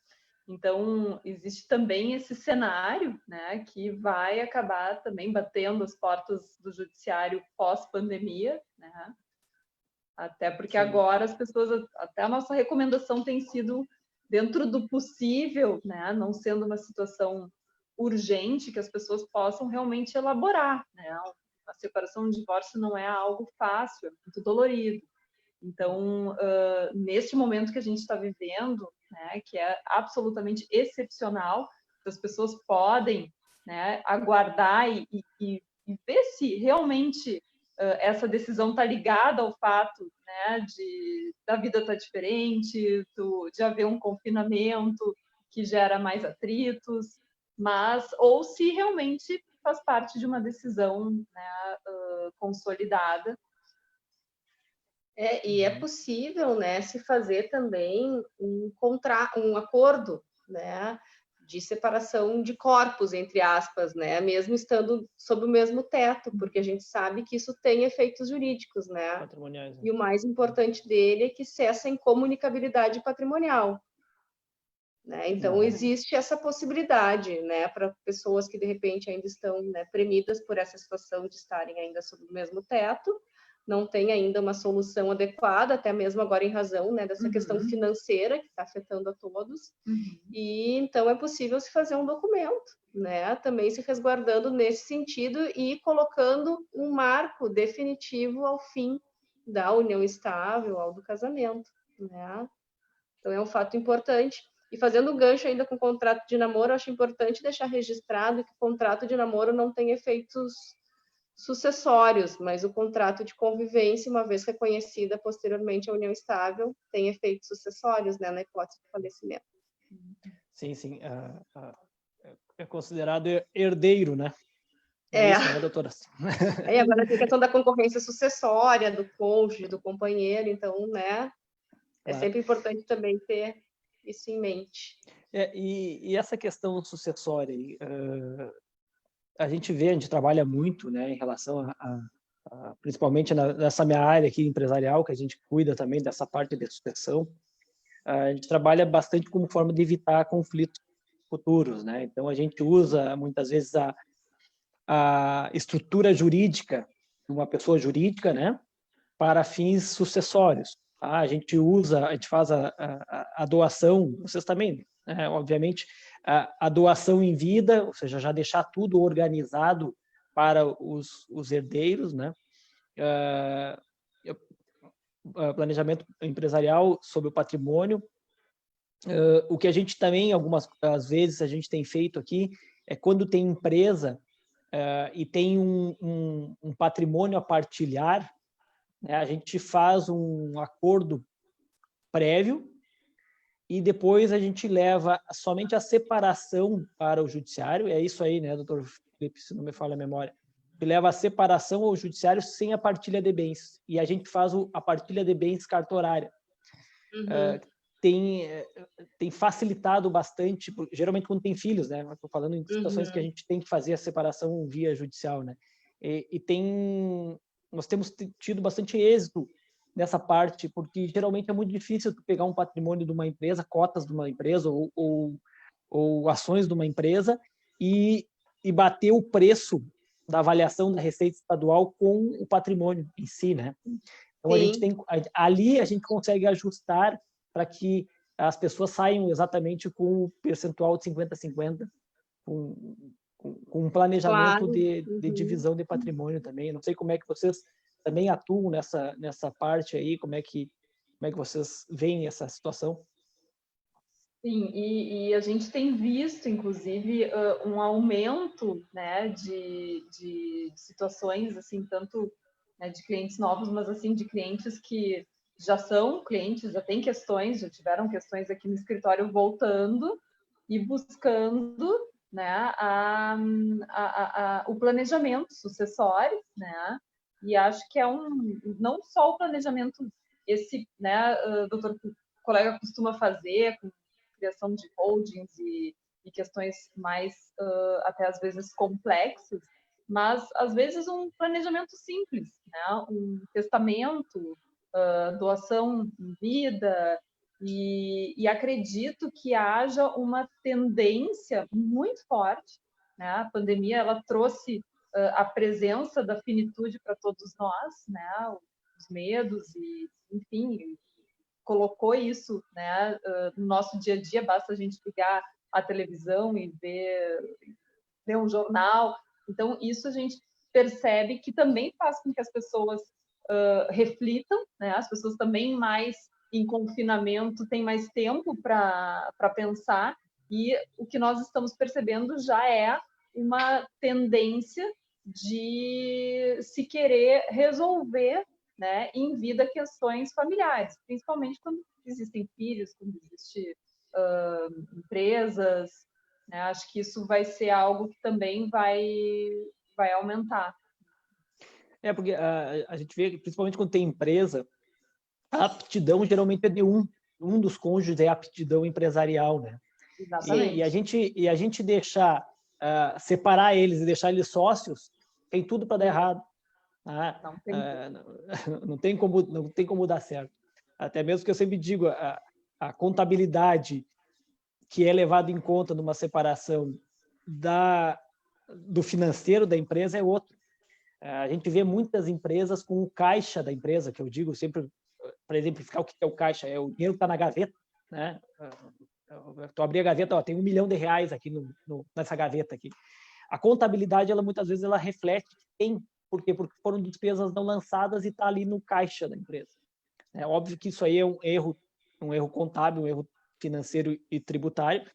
Então, existe também esse cenário, né, que vai acabar também batendo as portas do judiciário pós-pandemia, né? Até porque agora as pessoas, até a nossa recomendação tem sido dentro do possível, né, não sendo uma situação urgente, que as pessoas possam realmente elaborar, né? A separação, o divórcio não é algo fácil, é muito dolorido. Então, neste momento que a gente está vivendo, né, que é absolutamente excepcional, as pessoas podem, né, aguardar e ver se realmente essa decisão está ligada ao fato, né, da vida estar diferente, de haver um confinamento que gera mais atritos, ou se realmente faz parte de uma decisão, né, consolidada. E é possível, né, se fazer também um acordo, né, de separação de corpos, entre aspas, né, mesmo estando sob o mesmo teto, porque a gente sabe que isso tem efeitos jurídicos, né? Patrimoniais, né? E o mais importante dele é que cessa a incomunicabilidade patrimonial, né? Então, existe essa possibilidade, né, para pessoas que, de repente, ainda estão, né, premidas por essa situação de estarem ainda sob o mesmo teto, não tem ainda uma solução adequada, até mesmo agora em razão, né, dessa questão financeira que está afetando a todos. E então é possível se fazer um documento, né, também se resguardando nesse sentido e colocando um marco definitivo ao fim da união estável, ao do casamento, né? Então é um fato importante. E fazendo gancho ainda com o contrato de namoro, eu acho importante deixar registrado que o contrato de namoro não tem efeitos sucessórios, mas o contrato de convivência, uma vez reconhecida posteriormente a união estável, tem efeitos sucessórios, né, na hipótese de falecimento. Sim. É considerado herdeiro, né? Isso, né, doutora? Aí agora tem a questão da concorrência sucessória, do cônjuge, do companheiro, então, né, é sempre importante também ter isso em mente. E essa questão sucessória, a gente trabalha muito, né, em relação principalmente nessa minha área aqui empresarial, que a gente cuida também dessa parte de sucessão, a gente trabalha bastante como forma de evitar conflitos futuros, né? Então a gente usa muitas vezes a estrutura jurídica de uma pessoa jurídica, né, para fins sucessórios. A gente faz a doação, vocês também, né, obviamente, a doação em vida, ou seja, já deixar tudo organizado para os herdeiros, né? Planejamento empresarial sobre o patrimônio. O que a gente também, algumas vezes, a gente tem feito aqui, é quando tem empresa e tem um patrimônio a partilhar, né, a gente faz um acordo prévio e depois a gente leva somente a separação para o judiciário, é isso aí, né, doutor Felipe, se não me falha a memória, que leva a separação ao judiciário sem a partilha de bens, e a gente faz a partilha de bens cartorária. Tem facilitado bastante, geralmente quando tem filhos, né? Estou falando em situações que a gente tem que fazer a separação via judicial, né? Nós temos tido bastante êxito nessa parte, porque geralmente é muito difícil tu pegar um patrimônio de uma empresa, cotas de uma empresa ou ações de uma empresa e bater o preço da avaliação da Receita Estadual com o patrimônio em si, né? Então, ali a gente consegue ajustar para que as pessoas saiam exatamente com o percentual de 50-50, com um planejamento de divisão de patrimônio também. Não sei como é que vocês também atuam nessa parte aí, como é que vocês veem essa situação? Sim, e a gente tem visto, inclusive, um aumento, né, de situações, assim, tanto, né, de clientes novos, mas, assim, de clientes que já são clientes, já têm questões, já tiveram questões aqui no escritório voltando e buscando, né, o planejamento sucessório, né, e acho que não só o planejamento, né, doutor, o colega costuma fazer, com criação de holdings e questões mais, até às vezes, complexas, mas, às vezes, um planejamento simples, né? Um testamento, doação em vida, e acredito que haja uma tendência muito forte, né? A pandemia ela trouxe a presença da finitude para todos nós, né? Os medos e, enfim, colocou isso, né, no nosso dia a dia. Basta a gente ligar a televisão e ver um jornal. Então, isso a gente percebe que também faz com que as pessoas reflitam, né? As pessoas também mais em confinamento têm mais tempo para pensar, e o que nós estamos percebendo já é uma tendência de se querer resolver, né, em vida, questões familiares, principalmente quando existem filhos, quando existem empresas, né? Acho que isso vai ser algo que também vai aumentar. Porque a gente vê, principalmente quando tem empresa, a aptidão geralmente é de um dos cônjuges, é a aptidão empresarial, né? Exatamente. E a gente deixar, separar eles e deixar eles sócios, tem tudo para dar errado. Não tem como dar certo. Até mesmo que eu sempre digo, a contabilidade que é levada em conta numa separação do financeiro da empresa é outro. A gente vê muitas empresas com o caixa da empresa, que eu digo sempre, para exemplificar o que é o caixa, é o dinheiro que está na gaveta, né? Tu abrir a gaveta, tem R$1 milhão aqui nessa gaveta aqui. A contabilidade, muitas vezes, ela reflete que tem. Por quê? Porque foram despesas não lançadas e está ali no caixa da empresa. É óbvio que isso aí é um erro contábil, um erro financeiro e tributário,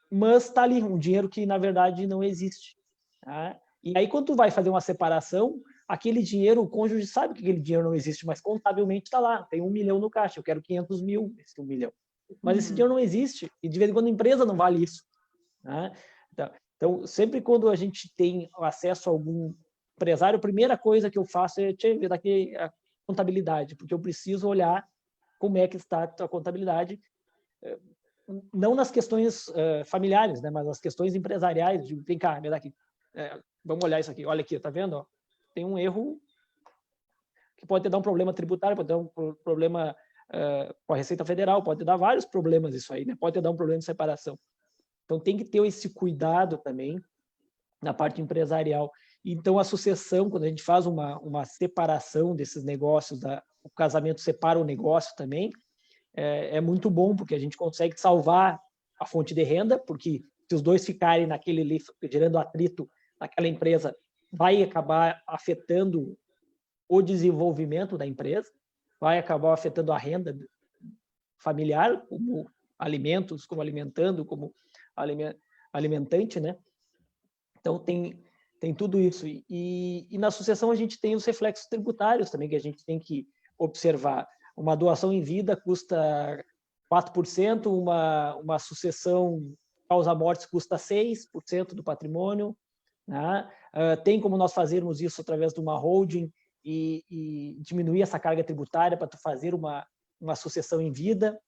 mas está ali um dinheiro que, na verdade, não existe. Tá? E aí, quando tu vai fazer uma separação, aquele dinheiro, o cônjuge sabe que aquele dinheiro não existe, mas contabilmente está lá. Tem R$1 milhão no caixa, eu quero 500 mil, esse R$1 milhão. Mas esse dinheiro não existe, e de vez em quando a empresa não vale isso. Tá? Então, sempre quando a gente tem acesso a algum empresário, a primeira coisa que eu faço é ver daqui a contabilidade, porque eu preciso olhar como é que está a contabilidade, não nas questões familiares, né, mas nas questões empresariais. Vem cá, me dá aqui. Vamos olhar isso aqui. Olha aqui, tá vendo? Ó, tem um erro que pode dar um problema tributário, pode dar um problema com a Receita Federal, pode dar vários problemas isso aí, né? Pode dar um problema de separação. Então, tem que ter esse cuidado também na parte empresarial. Então, a sucessão, quando a gente faz uma separação desses negócios, o casamento separa o negócio também, é muito bom, porque a gente consegue salvar a fonte de renda, porque se os dois ficarem gerando atrito naquela empresa, vai acabar afetando o desenvolvimento da empresa, vai acabar afetando a renda familiar, como alimentos, como alimentando, como alimentante, né? Então, tem tudo isso. E na sucessão, a gente tem os reflexos tributários também, que a gente tem que observar. Uma doação em vida custa 4%, uma sucessão causa mortes custa 6% do patrimônio, né? Tem como nós fazermos isso através de uma holding e diminuir essa carga tributária para tu fazer uma sucessão em vida.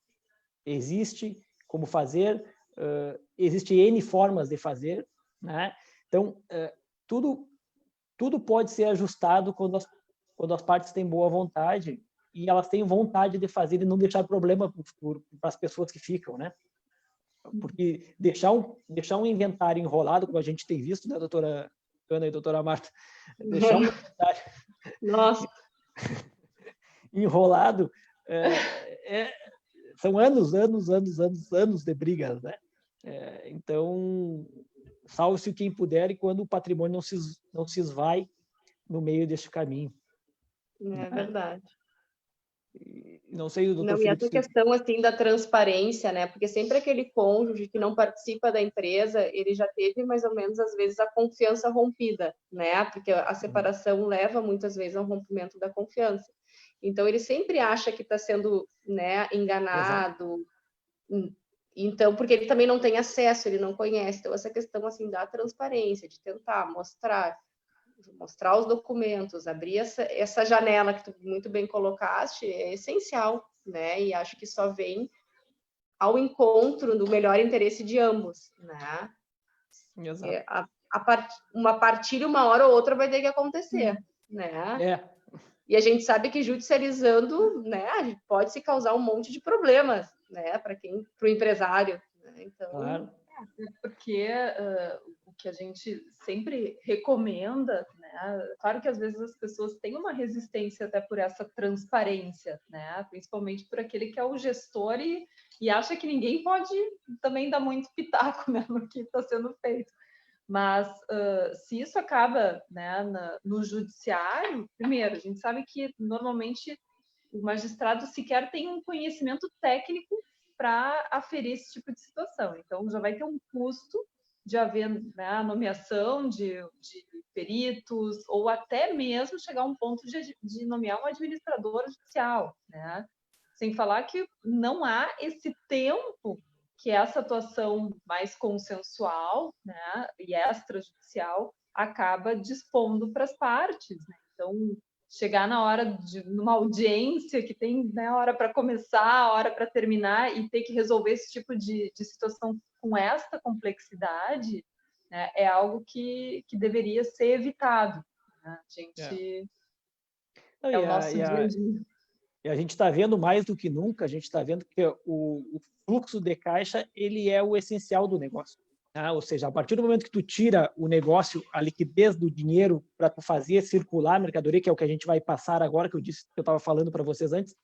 Existe como fazer, existe N formas de fazer, né? Então, tudo pode ser ajustado quando as partes têm boa vontade e elas têm vontade de fazer e não deixar problema para as pessoas que ficam, né? Porque deixar um inventário enrolado, como a gente tem visto, né, doutora Ana e doutora Marta, deixar um inventário enrolado, são anos de brigas, né? Então, salve-se quem puder e quando o patrimônio não se esvai no meio deste caminho. É verdade. Não sei, doutor Não, e essa questão assim da transparência, né? Porque sempre aquele cônjuge que não participa da empresa, ele já teve mais ou menos às vezes a confiança rompida, né? Porque a separação leva muitas vezes ao rompimento da confiança. Então ele sempre acha que está sendo, né, enganado. Exato. Então, porque ele também não tem acesso, ele não conhece. Então essa questão assim da transparência, de tentar mostrar os documentos, abrir essa janela que tu muito bem colocaste, é essencial, né? E acho que só vem ao encontro do melhor interesse de ambos, né? Exato. Uma partilha, uma hora ou outra vai ter que acontecer, né? E a gente sabe que judicializando, né, pode se causar um monte de problemas, né, para o empresário, né? Então, claro. Porque o que a gente sempre recomenda, né? Claro que às vezes as pessoas têm uma resistência até por essa transparência, né? Principalmente por aquele que é o gestor e acha que ninguém pode também dar muito pitaco, né, no que está sendo feito. Mas se isso acaba, né, no judiciário, primeiro, a gente sabe que normalmente o magistrado sequer tem um conhecimento técnico para aferir esse tipo de situação. Então, já vai ter um custo de haver, né, a nomeação de peritos, ou até mesmo chegar a um ponto de nomear um administrador judicial, né? Sem falar que não há esse tempo que essa atuação mais consensual, né, e extrajudicial acaba dispondo para as partes, né? Então, chegar na hora de numa audiência que tem, né, hora para começar, hora para terminar e ter que resolver esse tipo de situação com esta complexidade, né, é algo que deveria ser evitado, né? A gente o nosso dia a dia. E a gente está vendo mais do que nunca, a gente está vendo que o fluxo de caixa ele é o essencial do negócio. Tá? Ou seja, a partir do momento que tu tira o negócio, a liquidez do dinheiro para tu fazer circular a mercadoria, que é o que a gente vai passar agora, que eu disse que eu estava falando para vocês antes,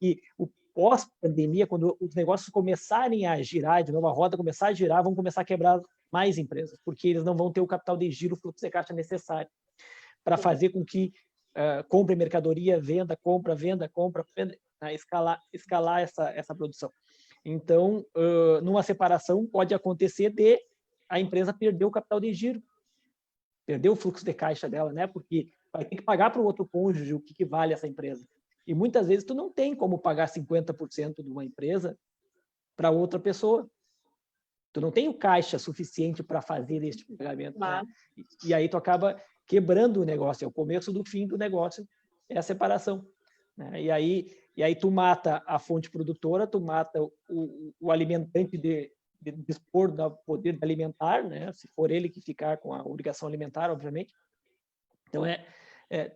e o pós-pandemia, quando os negócios começarem a girar, de novo a roda começar a girar, vão começar a quebrar mais empresas, porque eles não vão ter o capital de giro, o fluxo de caixa necessário para fazer com que compre mercadoria, venda, compra, venda, né? escalar essa produção. Então, numa separação, pode acontecer de a empresa perder o capital de giro, perder o fluxo de caixa dela, né? Porque vai ter que pagar para o outro cônjuge o que vale essa empresa. E muitas vezes tu não tem como pagar 50% de uma empresa para outra pessoa. Tu não tem o caixa suficiente para fazer este pagamento. Né? E aí tu acaba quebrando o negócio, é o começo do fim do negócio, é a separação. Né? E aí tu mata a fonte produtora, tu mata o alimentante de dispor do poder de alimentar, né? Se for ele que ficar com a obrigação alimentar, obviamente. Então,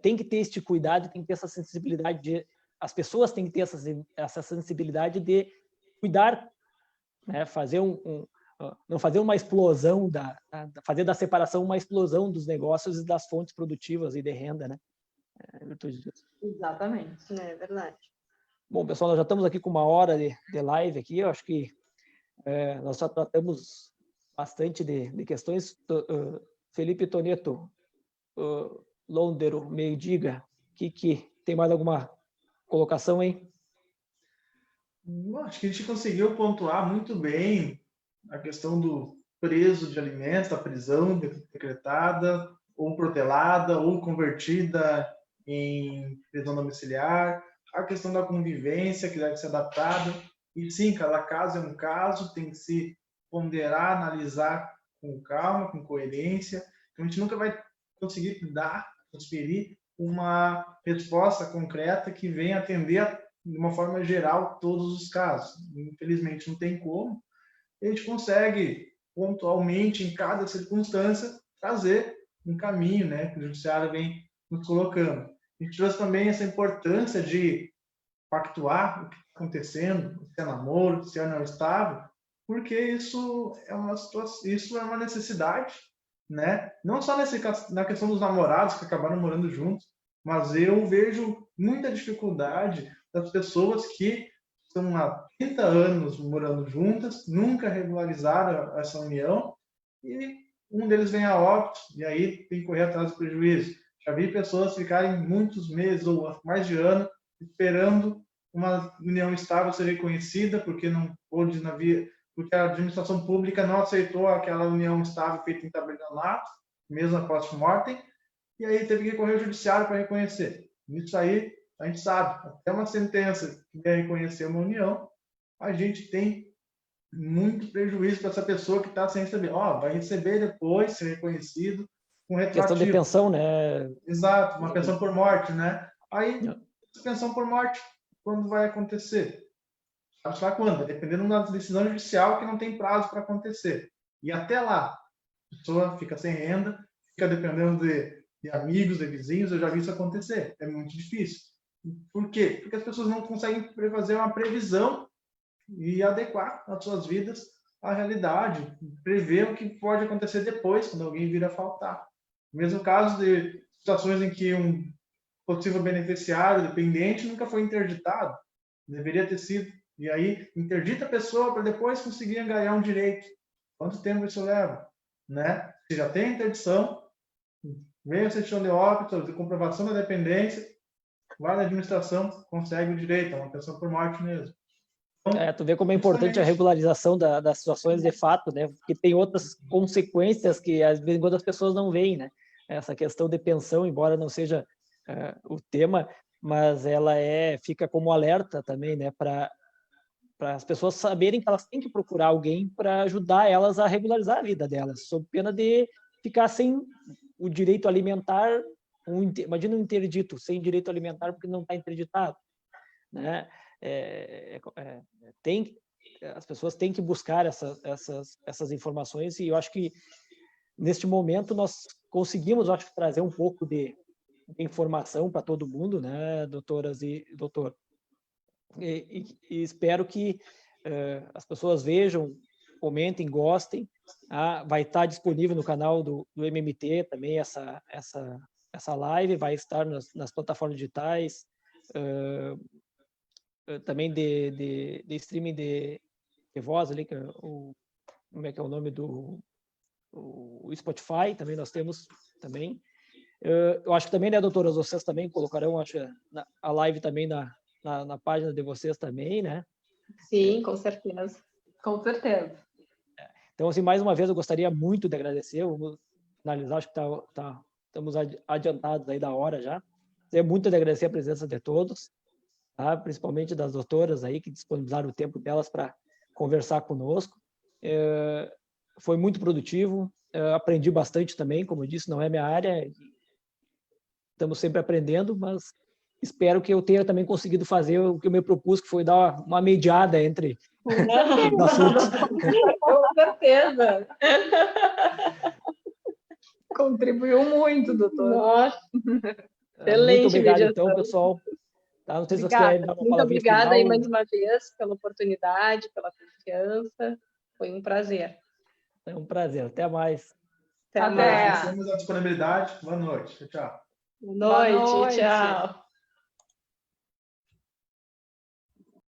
tem que ter este cuidado, tem que ter essa sensibilidade, as pessoas têm que ter essa sensibilidade de cuidar, né? Fazer não fazer uma explosão, fazer da separação uma explosão dos negócios e das fontes produtivas e de renda, né? Exatamente, é verdade. Bom, pessoal, nós já estamos aqui com 1 hora de live aqui, eu acho que nós já tratamos bastante de questões. Felipe Toneto, Londero, me diga, que tem mais alguma colocação, hein? Acho que a gente conseguiu pontuar muito bem a questão do preso de alimentos, da prisão decretada, ou protelada, ou convertida em prisão domiciliar, a questão da convivência, que deve ser adaptada. E sim, cada caso é um caso, tem que se ponderar, analisar com calma, com coerência. Então, a gente nunca vai conseguir transferir uma resposta concreta que venha atender de uma forma geral todos os casos. Infelizmente, não tem como. A gente consegue, pontualmente, em cada circunstância, trazer um caminho, né, que o judiciário vem nos colocando. A gente trouxe também essa importância de pactuar o que está acontecendo, se é namoro, se é não estável, porque isso é uma situação, isso é uma necessidade, né? Não só na questão dos namorados que acabaram morando juntos, mas eu vejo muita dificuldade das pessoas que estão há 30 anos morando juntas, nunca regularizaram essa união, e um deles vem a óbito, e aí tem que correr atrás do prejuízo. Já vi pessoas ficarem muitos meses ou mais de ano esperando uma união estável ser reconhecida, porque não pôde porque a administração pública não aceitou aquela união estável feita em tabelionato, mesmo após mortem, e aí teve que recorrer ao judiciário para reconhecer. Isso aí, a gente sabe, até uma sentença que vier reconhecer uma união, a gente tem muito prejuízo para essa pessoa que está sem receber. Vai receber depois, ser reconhecido, com retroativo. Questão de pensão, né? Exato, uma pensão por morte, né? Aí, pensão por morte, quando vai acontecer? Sabe lá quando? Dependendo da decisão judicial que não tem prazo para acontecer. E até lá, a pessoa fica sem renda, fica dependendo de amigos, de vizinhos, eu já vi isso acontecer. É muito difícil. Por quê? Porque as pessoas não conseguem fazer uma previsão e adequar as suas vidas à realidade, prever o que pode acontecer depois, quando alguém vir a faltar. No mesmo caso de situações em que um possível beneficiário dependente nunca foi interditado, deveria ter sido, e aí interdita a pessoa para depois conseguir ganhar um direito. Quanto tempo isso leva? Né? Se já tem interdição, vem a certidão de óbito, de comprovação da dependência, vai na administração, consegue o direito, é uma pessoa por morte mesmo. Então, tu vê como é importante a regularização das situações de fato, né? Porque tem outras consequências que às vezes as pessoas não veem, né? Essa questão de pensão, embora não seja o tema, mas ela fica como alerta também, né? Para as pessoas saberem que elas têm que procurar alguém para ajudar elas a regularizar a vida delas, sob pena de ficar sem o direito alimentar. Imagina um interdito sem direito alimentar porque não está interditado, né? As pessoas têm que buscar essas informações, e eu acho que neste momento nós conseguimos, eu acho, trazer um pouco de informação para todo mundo, né, doutoras e doutor, e espero que as pessoas vejam, comentem, gostem. Vai estar disponível no canal do MMT também essa live, vai estar nas plataformas digitais, também de streaming de voz ali, como é que é o nome o Spotify, também nós temos também. Eu acho que também, né, doutoras, vocês também colocarão, acho, a live também na página de vocês também, né? Sim, com certeza. Com certeza. Então, assim, mais uma vez, eu gostaria muito de agradecer, vamos finalizar, acho que estamos adiantados aí da hora já. Gostaria muito de agradecer a presença de todos, tá? Principalmente das doutoras aí, que disponibilizaram o tempo delas para conversar conosco. Foi muito produtivo, aprendi bastante também, como eu disse, não é minha área, estamos sempre aprendendo, mas espero que eu tenha também conseguido fazer o que eu me propus, que foi dar uma mediada entre os assuntos. Com certeza. Contribuiu muito, doutor. Nossa, Muito obrigado, então, pessoal. Não sei se vocês querem dar uma muito palavrinha obrigada final. aí mais uma vez pela oportunidade, pela confiança. Foi um prazer. É um prazer. Até mais. Até Até. mais. Agradecemos a disponibilidade. Boa noite. Tchau. Boa noite. Boa noite. Tchau.